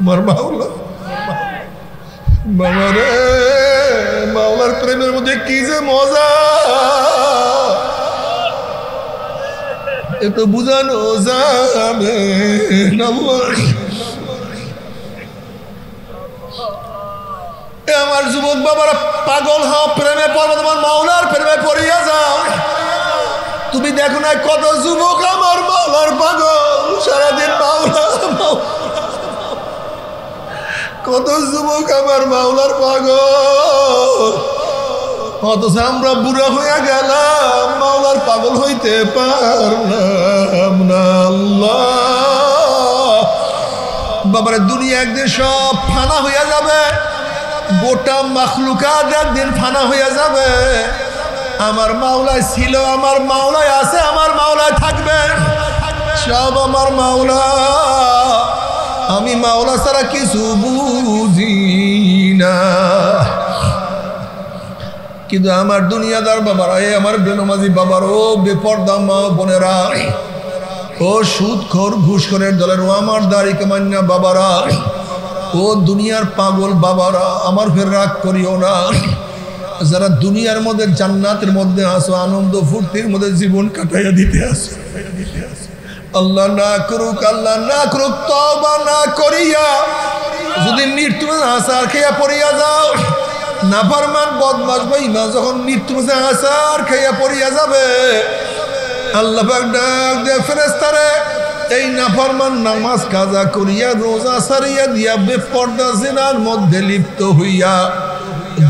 मर मावला बाबा रे, मावलार प्रेमेर मध्य की जे मजा, तो बुझानो जाबे ना। আমার যুবক বাবারা পাগল হও, প্রেমে পড়ো, তোমার মাওলার প্রেমে পড়িয়া যাও। তুমি দেখো না কত যুবক আমার মাওলার পাগল, সারাদিন মাওলা, কত যুবক আমার মাওলার পাগল, অথচ আমরা বুড়া হইয়া গেলাম, মাওলার পাগল হইতে পারলাম না। আল্লাহ বাবারে, দুনিয়া একদিন সব ফানা হইয়া যাবে, গোটা মাখলুকাত একদিন ফানা হইয়া যাবে। আমার মাওলায় ছিল, আমার মাওলায় আছে, আমার মাওলায় থাকবে, সব আমার মাওলা। আমি মাওলা ছাড়া কিছু বুঝি না। কিন্তু আমার দুনিয়াদার বাবারা, আমার বেনমাজি বাবার, ও বেপরদা মা বোনেরা, ও সুদখোর ঘুষখোরের দলের, ও আমার দাড়ি কামান্না বাবারা, ও দুনিয়ার পাগল বাবারা, আমার ফের রাগ করিও না। যারা দুনিয়ার মধ্যে জান্নাতের মধ্যে আসো, আনন্দ ফুর্তির মধ্যে জীবন কাটাইয়া দিতে আসো, আল্লাহ না করুক, আল্লাহ না করুক, তওবা না করিয়া যদি মৃত্যু আসার খেয়া পড়িয়া যাও, নাফরমান বদমাশ বেঈমান যখন মৃত্যু আসার খেয়া পড়িয়া যাবে, আল্লাহ পাক ডাক দেয় ফেরেশতারে, এই নাফরমান নামাজ কাজা করিয়া রোজা সারিয়া দিয়া বেপরদা জিনার মধ্যে লিপ্ত হইয়া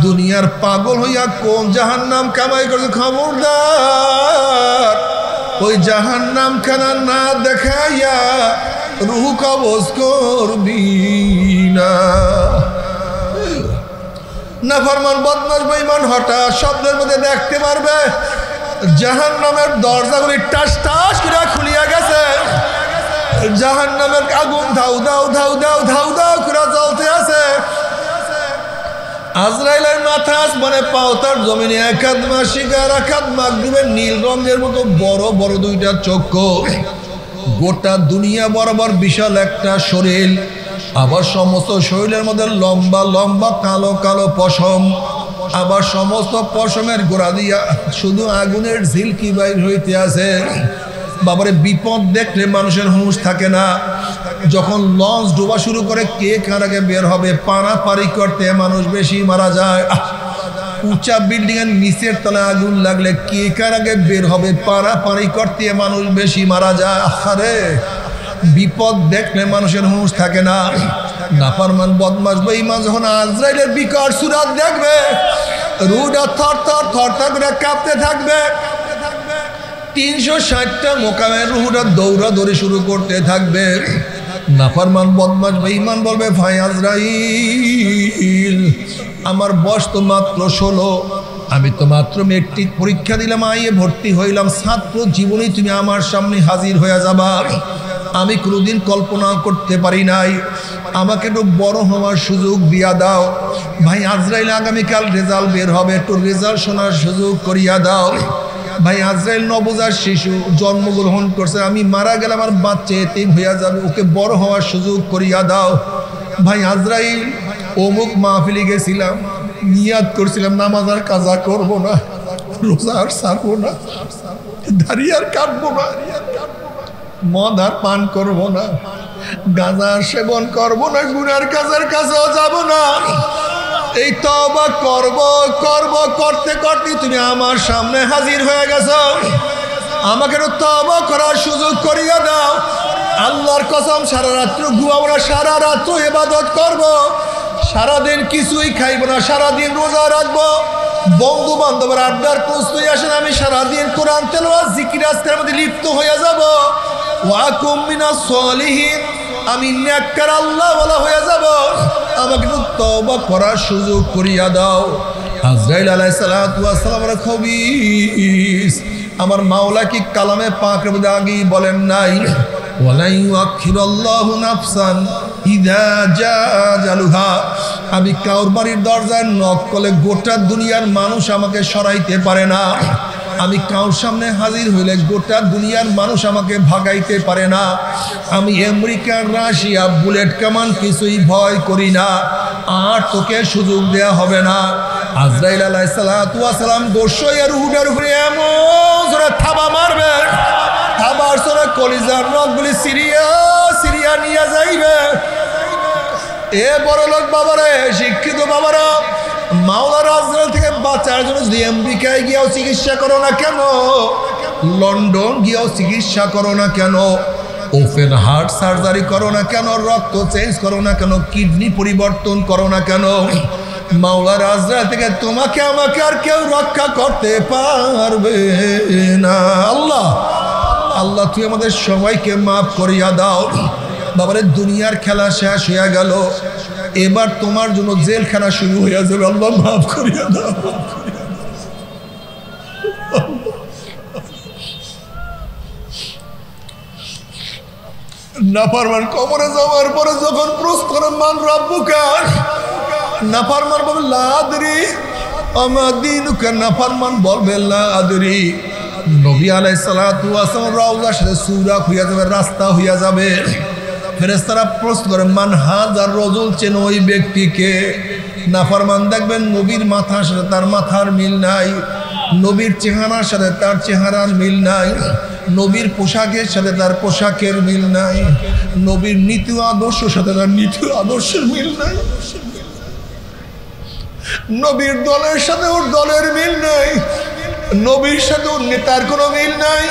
দুনিয়ার পাগল হইয়া কোন জাহান্নাম কামাই করছে, খবরদার ওই জাহান্নাম খানা না দেখাইয়া রূহ কবজ করবি না। নাফরমান বদমাশ বেঈমান হঠাৎ স্বপ্নের মধ্যে দেখতে পারবে জাহান্নামের দরজাগুলি টাস টাস করে খুলিয়া গেছে, জাহান্নামের আগুন ধাউ দাউ ধাউ দাউ ধাউ দাউ করে জ্বলতে আছে। আজরাইলের মাথা আসমানে, পাও তার জমিনে, এক হাত মাসিকার এক হাত মাগরিবের নীল রঙের মতো বড় বড় দুইটা চক্ষু, গোটা দুনিয়া বরাবর বিশাল একটা শরীর, আবার সমস্ত শরীরের মধ্যে লম্বা লম্বা কালো কালো পশম, আবার সমস্ত পশমের গোড়া দিয়া শুধু আগুনের ঝিলকি বাইর হইতে আছে। বাবারে, বিপদ দেখলে মানুষের হুঁশ থাকে না। যখন লঞ্চ ডোবা শুরু করে, কে কার আগে বের হবে, পারাপারি করতে মানুষ বেশি মারা যায়। উঁচা বিল্ডিং এর নিচের তলায় আগুন লাগলে কে কার আগে বের হবে, পারাপারি করতে মানুষ বেশি মারা যায়। আরে বিপদ দেখলে মানুষের হুঁশ থাকে না। নাফরমান বদমাশ বেঈমান যখন আজরাইলের বিকট সুরাত দেখবে, রুহটা থর থর থর থর করে কাঁপতে থাকবে। 360টা মোকামে রুহটা দৌড়াদৌড়ি শুরু করতে থাকবে। নাফরমান বদমাশ বেঈমান বলবে, ভাই আজরাইল, আমার বয়স তো মাত্র 16, আমি তো মাত্র মেট্রিক পরীক্ষা দিলাম, আইয়ে ভর্তি হইলাম, ছাত্র জীবনেই তুমি আমার সামনে হাজির হয়ে যাবা। আমি কোনোদিন কল্পনা করতে পারি নাই, আমাকে একটু বড় হওয়ার সুযোগ দিয়া দাও। ভাই আজরাইল, আগামীকাল রেজাল্ট বের হবে, একটু রেজাল্ট শোনার সুযোগ করিয়া দাও। ভাই আজরাইল নবজাত শিশু, জন্মগ্রহণ করছে, আমি মারা গেলে আমার বাচ্চা এতিম হইয়া যাবে, ওকে বড় হওয়ার সুযোগ করিয়া দাও। ভাই আজরাইল, অমুক মাহফিলে গেছিলাম, নিয়াত করছিলাম নামাজ আর কাজা করবো না, রোজা আর ছাড়বো না, দাড়ি আর কাটবো না, মদ আর পান করবো না, গাঁজা সেবন করবো না, গুনার কাজের কাছেও যাবো না। এই তওবা করব করব করতে করতে তুমি আমার সামনে হাজির হয়ে গেছো, আমাকে তওবা করার সুযোগ করিয়া দাও। আল্লাহর কসম, সারা রাত্র ঘুমাবো না, সারা রাত্র ইবাদত করব, সারাদিন কিছুই খাইব না, সারাদিন রোজা রাখবো, বন্ধু বান্ধবের আড্ডার প্রস্তুতি আসেন, আমি সারাদিন কোরআন তেলাওয়াত জিকির আজকারের মধ্যে লিপ্ত হয়ে যাব। ওয়াকুম মিনাস সলিহিন, আমি নেককার আল্লাহওয়ালা হয়ে যাব, আমাকে একটু তওবা করার সুযোগ করিয়া দাও। আজরাইল আলাইহিস সালাতু ওয়াস সালামের খবীস আমার মাওলা কি কালামে পাকের মধ্যে আগেই বলেন নাই, ওয়ালা ইউআখিরুল্লাহু নাফসান ইযা জাআ আজালুহা, আমি কাউর বাড়ির দরজায় নক করলে গোটা দুনিয়ার মানুষ আমাকে সরাইতে পারে না, আমি কাউর সামনে হাজির হইলে গোটা দুনিয়ার মানুষ আমাকে ভাগাইতে পারে না, আমি আমেরিকার রাশিয়া বুলেট কামান কিছুই ভয় করি না, আর তোকে সুযোগ দেয়া হবে না। আজরাইল আলাইহিস সালাতু ওয়াস সালাম গোশাইয়ের রুহুটার উপরে এমন জোরে থাবা মারবে, থাবার জোরে কলিজার রগগুলি সিরিয়া নিয়ে যাইবে। এ বড় লোক বাবারে, শিক্ষিত বাবারা, মাওলার আজরাইল থেকে বাঁচার জন্য যদি আমেরিকায় গিয়েও চিকিৎসা করো না কেন, লন্ডন গিয়েও চিকিৎসা করো না কেন, ওপেন হার্ট সার্জারি করো না কেন, রক্ত চেঞ্জ করো না কেন, কিডনি পরিবর্তন করো না কেন, মাওলার আজরাইল থেকে তোমাকে আমাকে আর কেউ রক্ষা করতে পারবে না। আল্লাহ আল্লাহ তুই আমাদের সবাইকে মাফ করিয়া দাও। বাবারে দুনিয়ার খেলা শেষ হইয়া গেল, এবার তোমার জন্য জেলখানা শুরু হইয়া যাবে। আল্লাহ মাফ করিয়া দাও। নাফরমান কবরে যাওয়ার পরে যখন প্রশ্ন করে মান রাব্বুকা, নাফরমান বলবে লা আদরি আমা দীনুকা, নাফরমান বলবে লা আদরি। নবী আলাইহিস সালাতু ওয়াস সালাম রওজার সাথে সুরাক হইয়া যাবে, রাস্তা হইয়া যাবে। ফেরেশতারা প্রশ্ন করে মান হাযার রাজুল, চেন ওই ব্যক্তিকে। নাফরমান দেখবেন নবীর মাথার সাথে তার মাথার মিল নাই, নবীর চেহারার সাথে তার চেহারার মিল নাই, নবীর পোশাকের সাথে তার পোশাকের মিল নাই, নবীর নীতি আদর্শের সাথে তার নীতি আদর্শের মিল নাই, নবীর দলের সাথে ওর দলের মিল নাই, নবীর সাথে ওর নেতার কোনো মিল নাই।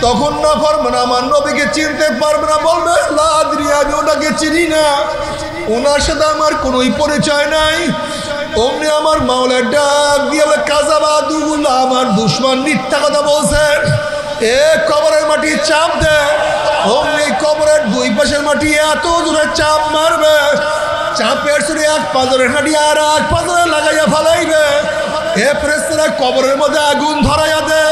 তখন নাফরমান আমার নবীকে চিনতে পারবে না, বলবে লা আদরি, আমি ওনাকে চিনি না, ওনার সাথে আমার কোনোই পরিচয় নাই। অমনি আমার মাওলা ডাক দিয়ে বলে কাযাবা দুগুলা, আমার দুশমন মিথ্যা কথা বলছে, এ কবরের মাটি চাপ দে। অমনি কবরের দুই পাশের মাটি এত জোরে চাপ মারবে, চাপের সুরে এক পাজরের হাঁটি আর এক পাজরে লাগাইয়া ফালাইবে। এ ফেরেশতারা কবরের মধ্যে আগুন ধরাইয়া দে,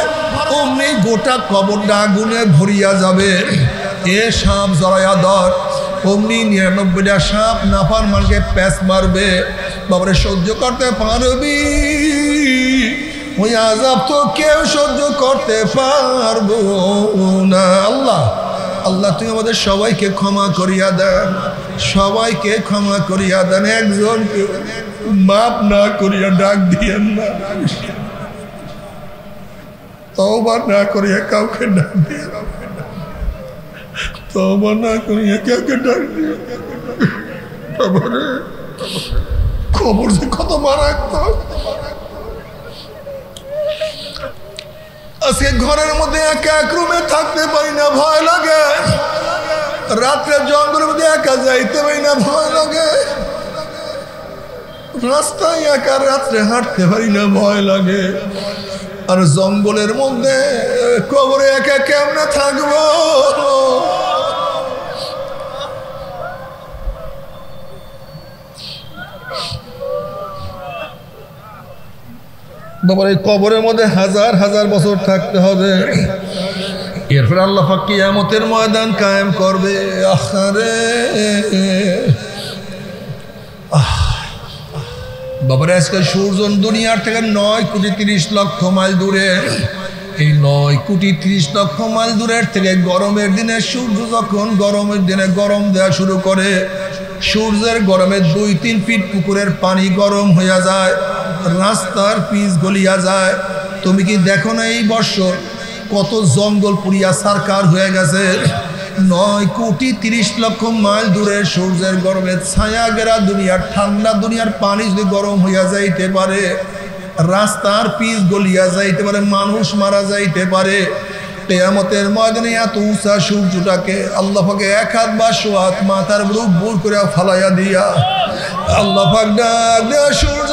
অমনি গোটা কবরটা আগুনে ভরিয়া যাবে। এ সাপ জড়াইয়া ধর, অমনি 99টা সাপ নাফরমানকে প্যাঁচ মারবে। বাবারে সহ্য করতে পারবি? ওই আযাব তো কেউ সহ্য করতে পারবো না। আল্লাহ আল্লাহ তুমি আমাদের সবাইকে ক্ষমা করিয়া দেন, সবাইকে ক্ষমা করিয়া দেন, একজনকে মাপ না করিয়া ডাক দিয়েন না, তওবা না করিয়া কাউকে ডাক দিয়ে, তওবা না করিয়া কাউকে ডাক দিয়ে। বাবারে খবর যে কত মারাত্মক। আজকে ঘরের মধ্যে একা এক রুমে থাকতে পারি না, ভয় লাগে। রাত্রে জঙ্গলের মধ্যে একা যাইতে পারি না, ভয় লাগে। রাস্তায় একা রাত্রে হাঁটতে পারি না, ভয় লাগে। আর জঙ্গলের মধ্যে কবরে একা কেমনে থাকবো? বাবার এই কবরের মধ্যে হাজার হাজার বছর থাকতে হবে। এরপর আল্লাহ পাক কিয়ামতের ময়দান কায়েম করবে। আহারে বাবার আজকে সূর্য দুনিয়ার থেকে 9,30,00,000 মাইল দূরে। এই 9,30,00,000 মাইল দূরের থেকে গরমের দিনে সূর্য যখন গরমের দিনে গরম দেওয়া শুরু করে, সূর্যের গরমে 2-3 ফিট পুকুরের পানি গরম হইয়া যায়, রাস্তার পিচ গলিয়া যায়। তুমি কি দেখো না এই বছর কত জঙ্গল পুড়িয়া সারকার হয়ে গেছে? 9,30,00,000 মাইল দূরে সূর্যের গরমে ছায়া গেরা দুনিয়ার ঠান্ডা দুনিয়ার পানি যদি গরম হইয়া যাইতে পারে, রাস্তার পিচ গলিয়া যাইতে পারে, মানুষ মারা যাইতে পারে, কিয়ামতের ময়দানে এত উঁচা সূর্যটাকে আল্লাহ পাকে 1 হাত বা 100 হাত মাথার উপর বুর করে ফালাইয়া দিয়া আল্লাহ পাক ডাক দে, সূর্য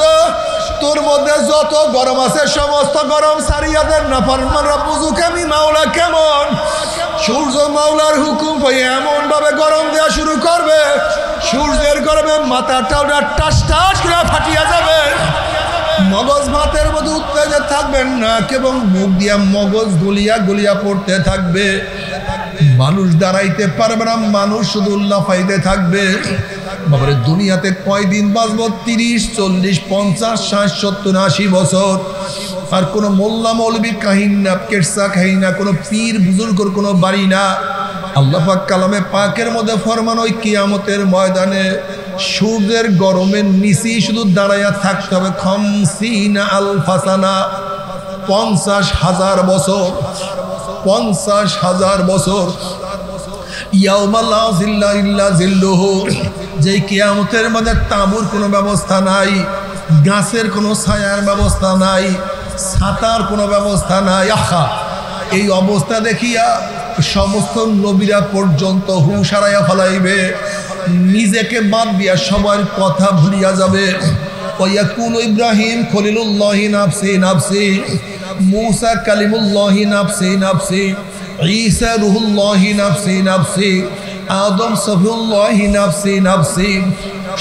তোর মধ্যে যত গরম আছে সমস্ত গরম সারিয়া দেন না ফরমানরা বুঝুক আমি মাওলা কেমন। সূর্য মাওলার হুকুম পেয়ে এমন ভাবে গরম দেওয়া শুরু করবে, সূর্যের গরমে মাথাটা টাস টাস করে ফাটিয়া যাবে, মগজ ভাতের মধ্যে উত্তেজে থাকবেন না এবং মুখ দিয়া মগজ গলিয়া গলিয়া পড়তে থাকবে, মানুষ দাঁড়াইতে পারবে না, মানুষ শুধু লাফাইতে থাকবে। বাবারে দুনিয়াতে কয়দিন বাঁচবো? 30, 40, 50, 60, 70, 80 বছর। আর কোনো মোল্লা মৌলবীর কাহিনী না, কেটসা খাই না, কোনো পীর বুজুর্গর কোনো বাড়ি না। আল্লাহ পাক কালামে পাকের মধ্যে ফরমান ওই কিয়ামতের ময়দানে সূর্যের গরমের নিচেই শুধু দাঁড়াইয়া থাকতে হবে 50 আলফা সানা, 50,000 বছর, 50,000 বছর। ইয়াউমা লা জিল্লা ইল্লা জিল্লুহু, যেই কিয়ামতের মধ্যে তাঁবুর কোনো ব্যবস্থা নাই, গাছের কোনো ছায়ার ব্যবস্থা নাই, ছাতার কোনো ব্যবস্থা নাই। আহা, এই অবস্থা দেখিয়া সমস্ত নবীরা পর্যন্ত হুঁশ হারাইয়া ফেলাইবে, নিজেকে বাদ দিয়া সবার কথা ভুলিয়া যাবে। ওয়াকুলু ইব্রাহিম খলিলুল্লাহি নাফসি নাফসি, মূসা কালিমুল্লাহি নাফসি নাফসি, ঈসা রুহুল্লাহি নাফসি নাফসি, আদম সফিউল্লাহি নাফসি নাফসি।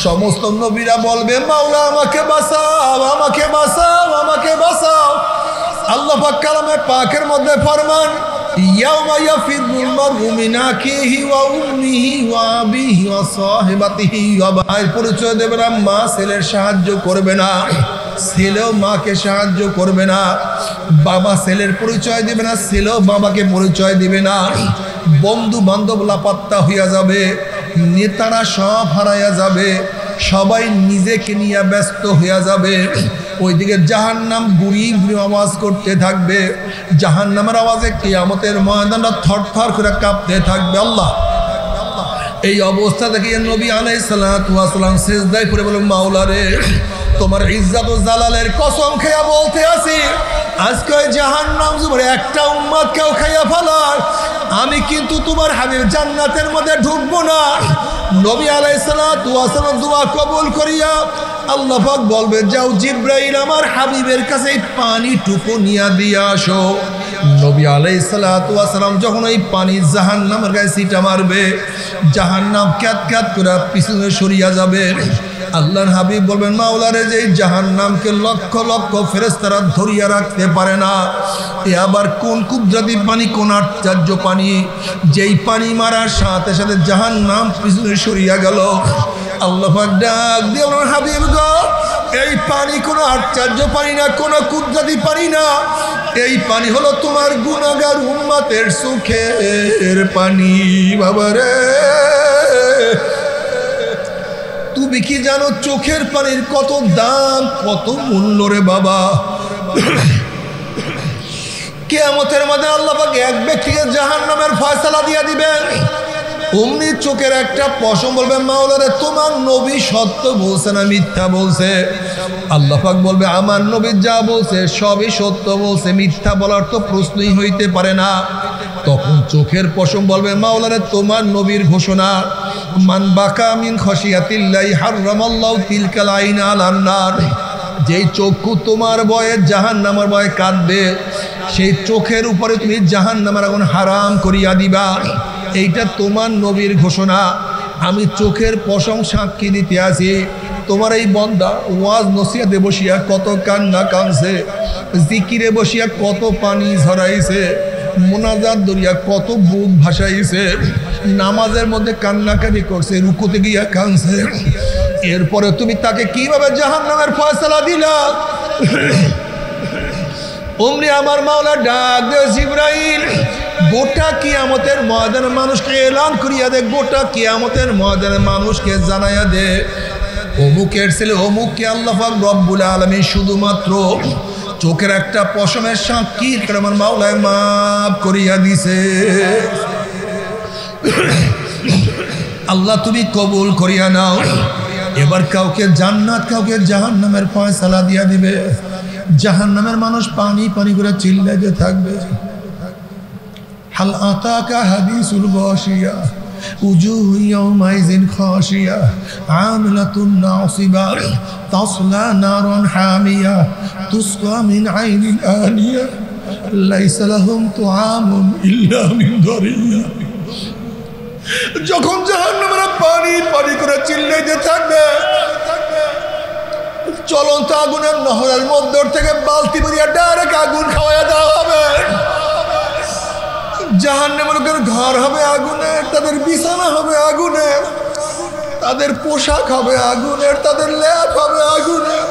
সমস্ত নবীরা বলবে মাওলা আমাকে বাঁচাও, আমাকে বাঁচাও, আমাকে বাঁচাও। আল্লাহ পাক কালামে পাকের মধ্যে ফরমান ইয়াউমা ইয়াফিরুল মারউ মিন আখিহি ওয়া উম্মিহি ওয়া আবিহি ওয়া সাহিবাতিহি ওয়া ভাইয়ের পরিচয় দেবে না, মা ছেলের সাহায্য করবে না, ছেলেও মাকে সাহায্য করবে না, বাবা ছেলের পরিচয় দিবে না, ছেলেও বাবাকে পরিচয় দিবে না, বন্ধু বান্ধব লাপাত্তা হইয়া যাবে, নেতারা সব হারাইয়া যাবে, সবাই নিজেকে নিয়ে ব্যস্ত হইয়া যাবে। ওইদিকে জাহান্নাম গুড়ি গুড়ি আওয়াজ করতে থাকবে, জাহান্নামের আওয়াজে কিয়ামতের ময়দানটা থরথর করে কাঁপতে থাকবে। আল্লাহ এই অবস্থা দেখে নবী আলাইহিস সালাতু ওয়াস সালাম সিজদায় পড়ে বলেন মাওলা রে, তোমার ইজ্জত ও জালালের কসম খেয়া বলতে আছি, আজকে জাহান্নাম জুবরে একটা উম্মত কেউ খাইয়া ফেলার, আমি কিন্তু তোমার হাবিব জান্নাতের মধ্যে ঢুকবো না। নবী আলাইহিস সালাতু ওয়াস সালাম দোয়া কবুল করিয়া আল্লাহ পাক বলবে যাও জিব্রাইল আমার হাবিবের কাছে পানিটুকু নিয়ে দিয়ে আসো। নবী আলাইহিস সালাতু ওয়াস সালাম যখন এই পানি জাহান্নামের গায়ে ছিটা মারবে, জাহান্নাম ক্যাত ক্যাত করে পিছনে সরিয়া যাবে। আল্লাহর হাবিব বলবেন মাওলারে, যে জাহান্নামকে লক্ষ লক্ষ ফেরেশতারা ধরিয়া রাখতে পারে না, এ আবার কোন কুদরতি পানি, কোন আশ্চর্য পানি, যেই পানি মারার সাথে সাথে জাহান্নাম পিছনে সরিয়া গেল। আল্লাহ পাক ডাক দিয়ে বললেন হাবিব গো, এই পানি কোনো আশ্চর্য পানি না, কোনো কুদরতি পানি না, এই পানি হলো তোমার গুনাহগার উম্মতের সুখের পানি। বাবারে, তুমি কি জানো চোখের পানির কত দাম, কত মূল্য রে বাবা? কিয়ামতের মধ্যে আল্লাহ পাক এক ব্যক্তিকে জাহান্নামের ফয়সালা দিয়ে দিবেন। অমনি চোখের একটা পশম বলবে মাওলারে, তোমার নবী সত্য বলছে না মিথ্যা বলছে? আল্লাহ পাক বলবে আমার নবী যা বলছে সবই সত্য বলছে, মিথ্যা বলার তো প্রশ্নই হইতে পারে না। তখন চোখের পশম বলবে মাওলারে, তোমার নবীর ঘোষণা, মান বাকা মিন খশিয়াতিল্লাহি হারামাল্লাহু তিলকাল আইনা আলান নার, যেই চক্ষু তোমার ভয়ে জাহান্নামের ভয়ে কাঁদবে, সেই চোখের উপরে তুমি জাহান্নামের আগুন হারাম করিয়া দিবা। এইটা তোমার নবীর ঘোষণা। আমি চোখের পশম সাক্ষী দিতে আছি, তোমার এই বন্দা ওয়াজ নসিহাতে বসিয়া কত কান্না কাঁদছে, জিকিরে বসিয়া কত পানি ঝরাইছে, মোনাজাত দরিয়া কত বুক ভাসাইছে, নামাজের মধ্যে কান্নাকাটি করছে, রুকুতে গিয়া কাঁদছে, এরপরে তুমি তাকে কিভাবে জাহান্নামের ফয়সালা দিলা? অমনি আমার মাওলা ডাক দে জিবরাইল, গোটা কিয়ামতের ময়দানে মানুষকে এলান করিয়া দে, গোটা কিয়ামতের ময়দানে মানুষকে জানাইয়া দে অমুকের ছেলে অমুককে আল্লাহ পাক রব্বুল আলামিন শুধুমাত্র চোখের একটা পশমের সাক্ষী আমার মাওলায় মাফ করিয়া দিছে। আল্লাহ তুমি কবুল করিয়া নাও। এবার কাউকে জান্নাত কাউকে জাহান্নামের ফয়সালা দিয়া দিবে। জাহান্নামের মানুষ পানি পানি করে চিল্লাইতে থাকবে, হাল আতাকা হাদিসুল গাশিয়া, উজুহু ইয়াওমাইযিন খাশিয়া আমিলাতুন নাসিবা তাসলা নারান হামিয়া তুসকা মিন আইনিন আনিয়া লাইসা লাহুম তুআমুন ইল্লা মিন দারিয়া। যখন জাহান্নামীরা পানি পানি করে চিল্লাইতে থাকবে, চলন্ত আগুনের নহরের মধ্য থেকে বালতি ভরিয়া ডাইরেক্ট আগুন খাওয়াইয়া দেওয়া হবে। জাহান্নামীদের ঘর হবে আগুনের, তাদের বিছানা হবে আগুনের, তাদের পোশাক হবে আগুনের, তাদের লেপ হবে আগুনের,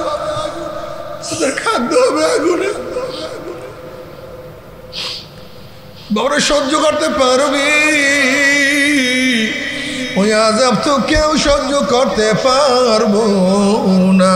তাদের খাদ্য হবে আগুনের। বাবারে সহ্য করতে পারবি? ওই আযাব তো কেউ সহ্য করতে পারবো না।